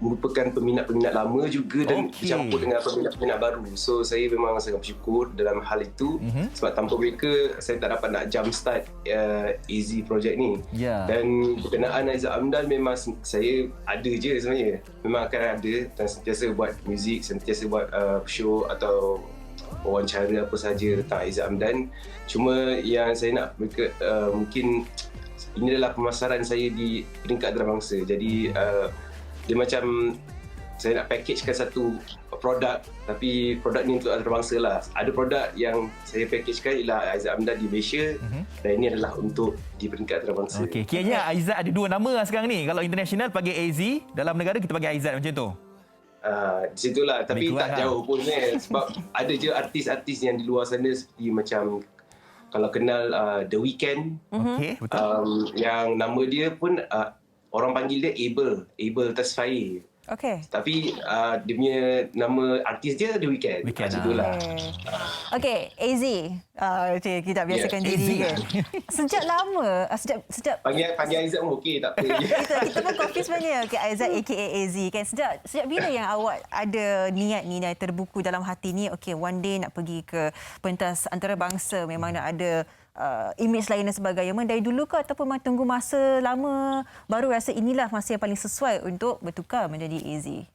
merupakan peminat-peminat lama juga dan bercampur dengan peminat-peminat baru. So saya memang sangat bersyukur dalam hal itu sebab tanpa mereka saya tak dapat nak jump start AZ project ni. Dan berkenaan Aizat Hamdan memang saya ada je sebenarnya. Memang akan ada dan sentiasa buat muzik, sentiasa buat show atau wawancara apa sahaja tentang Aizat Hamdan. Cuma yang saya nak mereka mungkin ini adalah pemasaran saya di peringkat antarabangsa. Jadi dia macam saya nak packagekan satu produk, tapi produk ni untuk antarabangsa lah. Ada produk yang saya packagekan ialah Aizat Hamdan di Malaysia dan ini adalah untuk di peringkat antarabangsa. Okey, kiranya Aizat ada dua nama lah sekarang ni. Kalau international panggil AZ, dalam negara kita panggil Aizat macam tu. Di situlah, tapi tak jauh pun kan. Sebab ada je artis-artis yang di luar sana seperti macam kalau kenal The Weeknd, yang nama dia pun orang panggil dia Abel Tasfaye. Tapi dia punya nama artis dia The Weeknd. Itulah. Okey, AZ. Kita biasakan diri kan. Sejak lama, sejak panggil Aizat pun okey, tak apa. kita pun confuse sebenarnya. Okay, Aizat aka AZ kan. Sejak bila yang awak ada niat ni dan terbuku dalam hati ni, okey one day nak pergi ke pentas antarabangsa, memang nak ada image lain dan sebagainya. Memang dari dulu ke ataupun memang tunggu masa lama baru rasa inilah masa yang paling sesuai untuk bertukar menjadi AZ?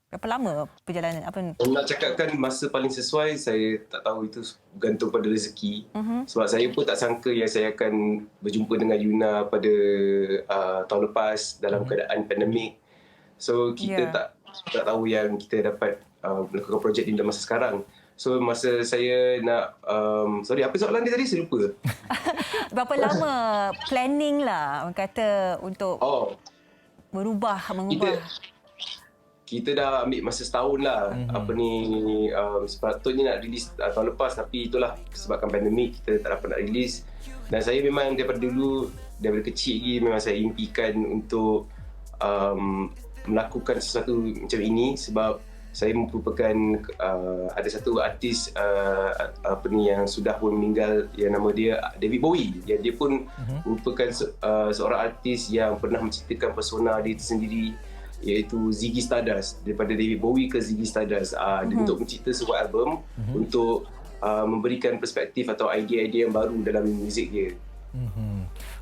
Berapa lama perjalanan? Nak cakapkan masa paling sesuai, saya tak tahu, itu bergantung pada rezeki. Sebab saya pun tak sangka yang saya akan berjumpa dengan Yuna pada tahun lepas dalam keadaan pandemik. So kita tak tahu yang kita dapat melakukan projek ini dalam masa sekarang. So masa saya nak sorry, apa soalan dia tadi? Saya lupa. Berapa lama planning lah orang kata untuk mengubah. Kita dah ambil masa setahun lah. Apa ni sepatutnya nak release tahun lepas, tapi itulah sebabkan pandemik kita tak dapat nak release. Dan saya memang daripada dulu, daripada kecil lagi memang saya impikan untuk melakukan sesuatu macam ini sebab saya merupakan ada satu artis yang sudah pun meninggal yang nama dia David Bowie. Dia pun merupakan seorang artis yang pernah menciptakan persona dia sendiri, iaitu Ziggy Stardust. Daripada David Bowie ke Ziggy Stardust, dia untuk mencipta sebuah album untuk memberikan perspektif atau idea-idea yang baru dalam muzik dia.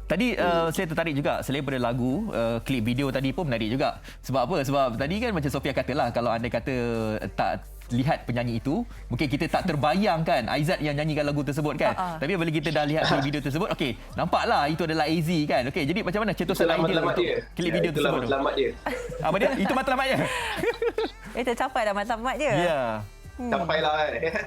Tadi saya tertarik juga selain daripada lagu, klip video tadi pun menarik juga. Sebab apa? Sebab tadi kan macam Sofia katalah, kalau anda kata tak lihat penyanyi itu, mungkin kita tak terbayang kan Aizat yang nyanyikan lagu tersebut kan. Tapi bila kita dah lihat klip video tersebut, okey, nampaklah itu adalah AZ kan. Okey, jadi macam mana cetusan idea untuk klip video tersebut? Itu matlamat dia. Apa dia? Itu matlamatnya. Tercapai dah matlamat dia. Ya. Capailah kan.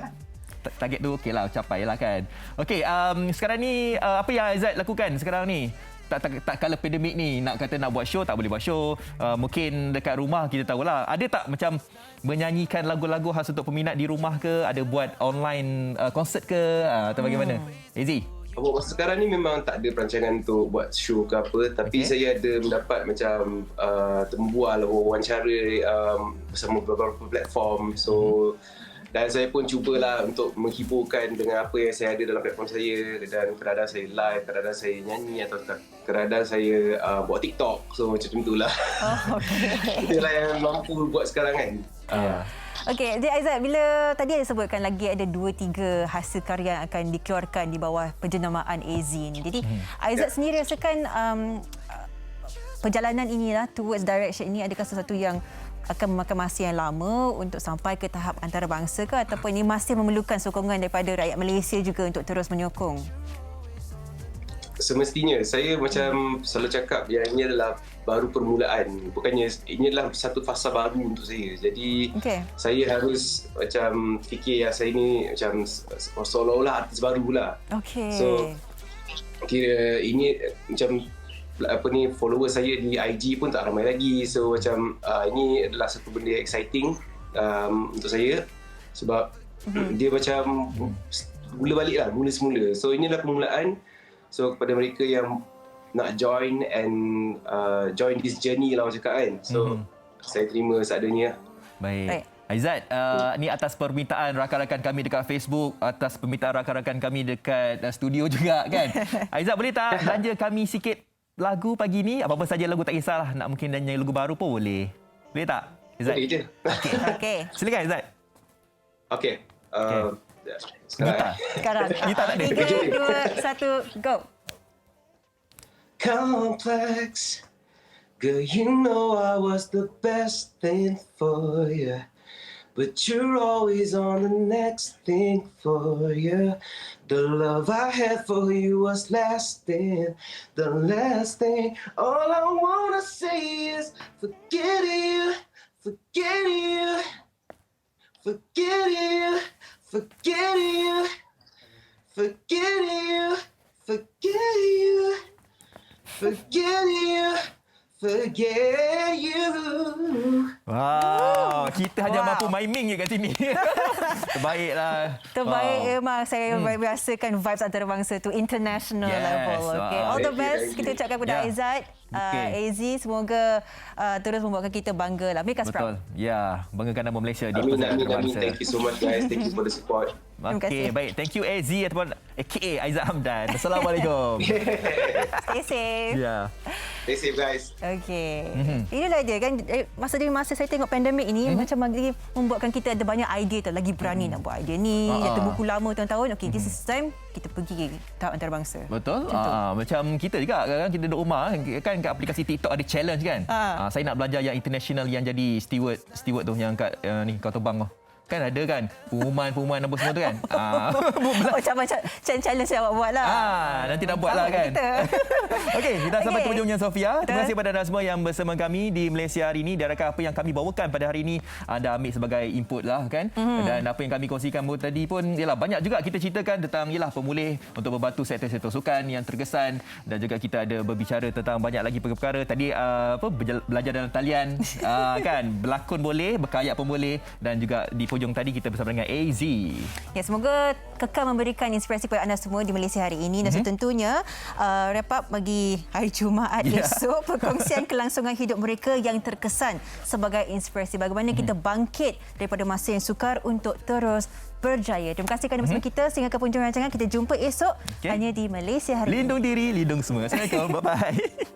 Target tu okeylah, capailah kan. Okey, sekarang ni apa yang Aizat lakukan sekarang ni? Tak kala pandemik ni, nak kata nak buat show tak boleh buat show. Mungkin dekat rumah kita tahulah. Ada tak macam menyanyikan lagu-lagu khas untuk peminat di rumah ke? Ada buat online konsert ke? Atau bagaimana? AZ? buat masa sekarang ni memang tak ada perancangan untuk buat show ke apa, tapi saya ada mendapat macam tembual wawancara bersama beberapa platform. So dan saya pun cubalah untuk menghiburkan dengan apa yang saya ada dalam platform saya, dan kadang-kadang saya live, kadang-kadang saya nyanyi atau kadang-kadang saya buat TikTok. So macam itulah. Itulah yang mampu buat sekarang kan. Okey, jadi Aizat, bila tadi ada sebutkan lagi ada 2-3 hasil karya yang akan dikeluarkan di bawah penjenamaan AZ ni. Jadi Aizat sendiri rasakan perjalanan inilah towards direction ini adakah sesuatu yang akan memakan masa yang lama untuk sampai ke tahap antarabangsa ke, ataupun ini masih memerlukan sokongan daripada rakyat Malaysia juga untuk terus menyokong? Semestinya saya macam selalu cakap yang ini adalah baru permulaan, bukannya ini adalah satu fasa baru untuk saya. Jadi saya harus macam fikir yang saya ni macam seolah-olah artis baru pula. So kira ini macam apa ni, follower saya di IG pun tak ramai lagi. So macam ini adalah satu benda yang exciting untuk saya, sebab dia macam mula balik lah, mula semula. So ini adalah permulaan. So kepada mereka yang nak join and join this journey lah orang cakap kan. So saya terima seadanya. Baik. Aizat, ni atas permintaan rakan-rakan kami dekat Facebook, atas permintaan rakan-rakan kami dekat studio juga kan. Aizat, boleh tak belanja kami sikit lagu pagi ni? Apa-apa saja lagu, tak kisahlah. Nak mungkin nyanyi lagu baru pun boleh. Boleh tak, Aizat? Boleh je. Okey. Silakan Aizat. Okey. Sekarang. Gitar tak ada. 3, 2, 1, go. Complex, girl, you know I was the best thing for you, but you're always on the next thing for you. The love I had for you was lasting, the last thing. All I wanna say is forget you, forget you, forget you, forget you, forget you, forget you, forget you, forget you. Wow, kita hanya mampu miming je kat sini. Terbaiklah. Terbaik memang. Saya berasakan vibes antarabangsa tu international level. Okay. All the best kita ucapkan kepada Aizat. AZ, semoga terus membuatkan kita bangga lah. Make us proud. Ya, banggakan nama Malaysia di Amin, pasar amin, antarabangsa. amin. Thank you so much guys. Thank you for the support. Okey, baik. Thank you AZ ataupun AKA Aizat Hamdan. Assalamualaikum. Stay safe. Ya. Stay safe guys. Okey. Inilah dia kan, masa dari masa saya tengok pandemik ini macam lagi membuatkan kita ada banyak idea, lagi berani nak buat idea ni, yang terbuku lama tahun-tahun. Okey, this is time kita pergi tahap antarabangsa. Betul. Macam kita juga kadang-kadang kita duduk rumah kan, kat aplikasi TikTok ada challenge kan. Saya nak belajar yang international, yang jadi steward tu yang kat ni kau terbang tu. Kan ada kan pengumuman apa semua tu kan. Macam challenge yang awak buat lah. Nanti nak buat lah kan. Okey, kita sampai ke ujungnya Sofia. Terima kasih kepada anda semua yang bersama kami di Malaysia hari ini. Diharapkan apa yang kami bawakan pada hari ini anda ambil sebagai input lah kan. Dan apa yang kami kongsikan tadi pun ialah banyak juga kita ceritakan tentang pemulih untuk membantu sektor-sektor sukan yang terkesan, dan juga kita ada berbicara tentang banyak lagi perkara-perkara. Tadi belajar dalam talian kan, berlakon boleh, berkayak pun boleh, dan juga di hujung tadi kita bersama dengan AZ. Ya, semoga kekal memberikan inspirasi kepada anda semua di Malaysia hari ini, dan tentunya wrap up bagi hari Jumaat esok, perkongsian kelangsungan hidup mereka yang terkesan sebagai inspirasi. Bagaimana kita bangkit daripada masa yang sukar untuk terus berjaya. Terima kasih kerana bersama kita sehingga ke penghujung rancangan. Kita jumpa esok hanya di Malaysia hari ini. Lindung diri, lindung semua. Assalamualaikum. Bye-bye.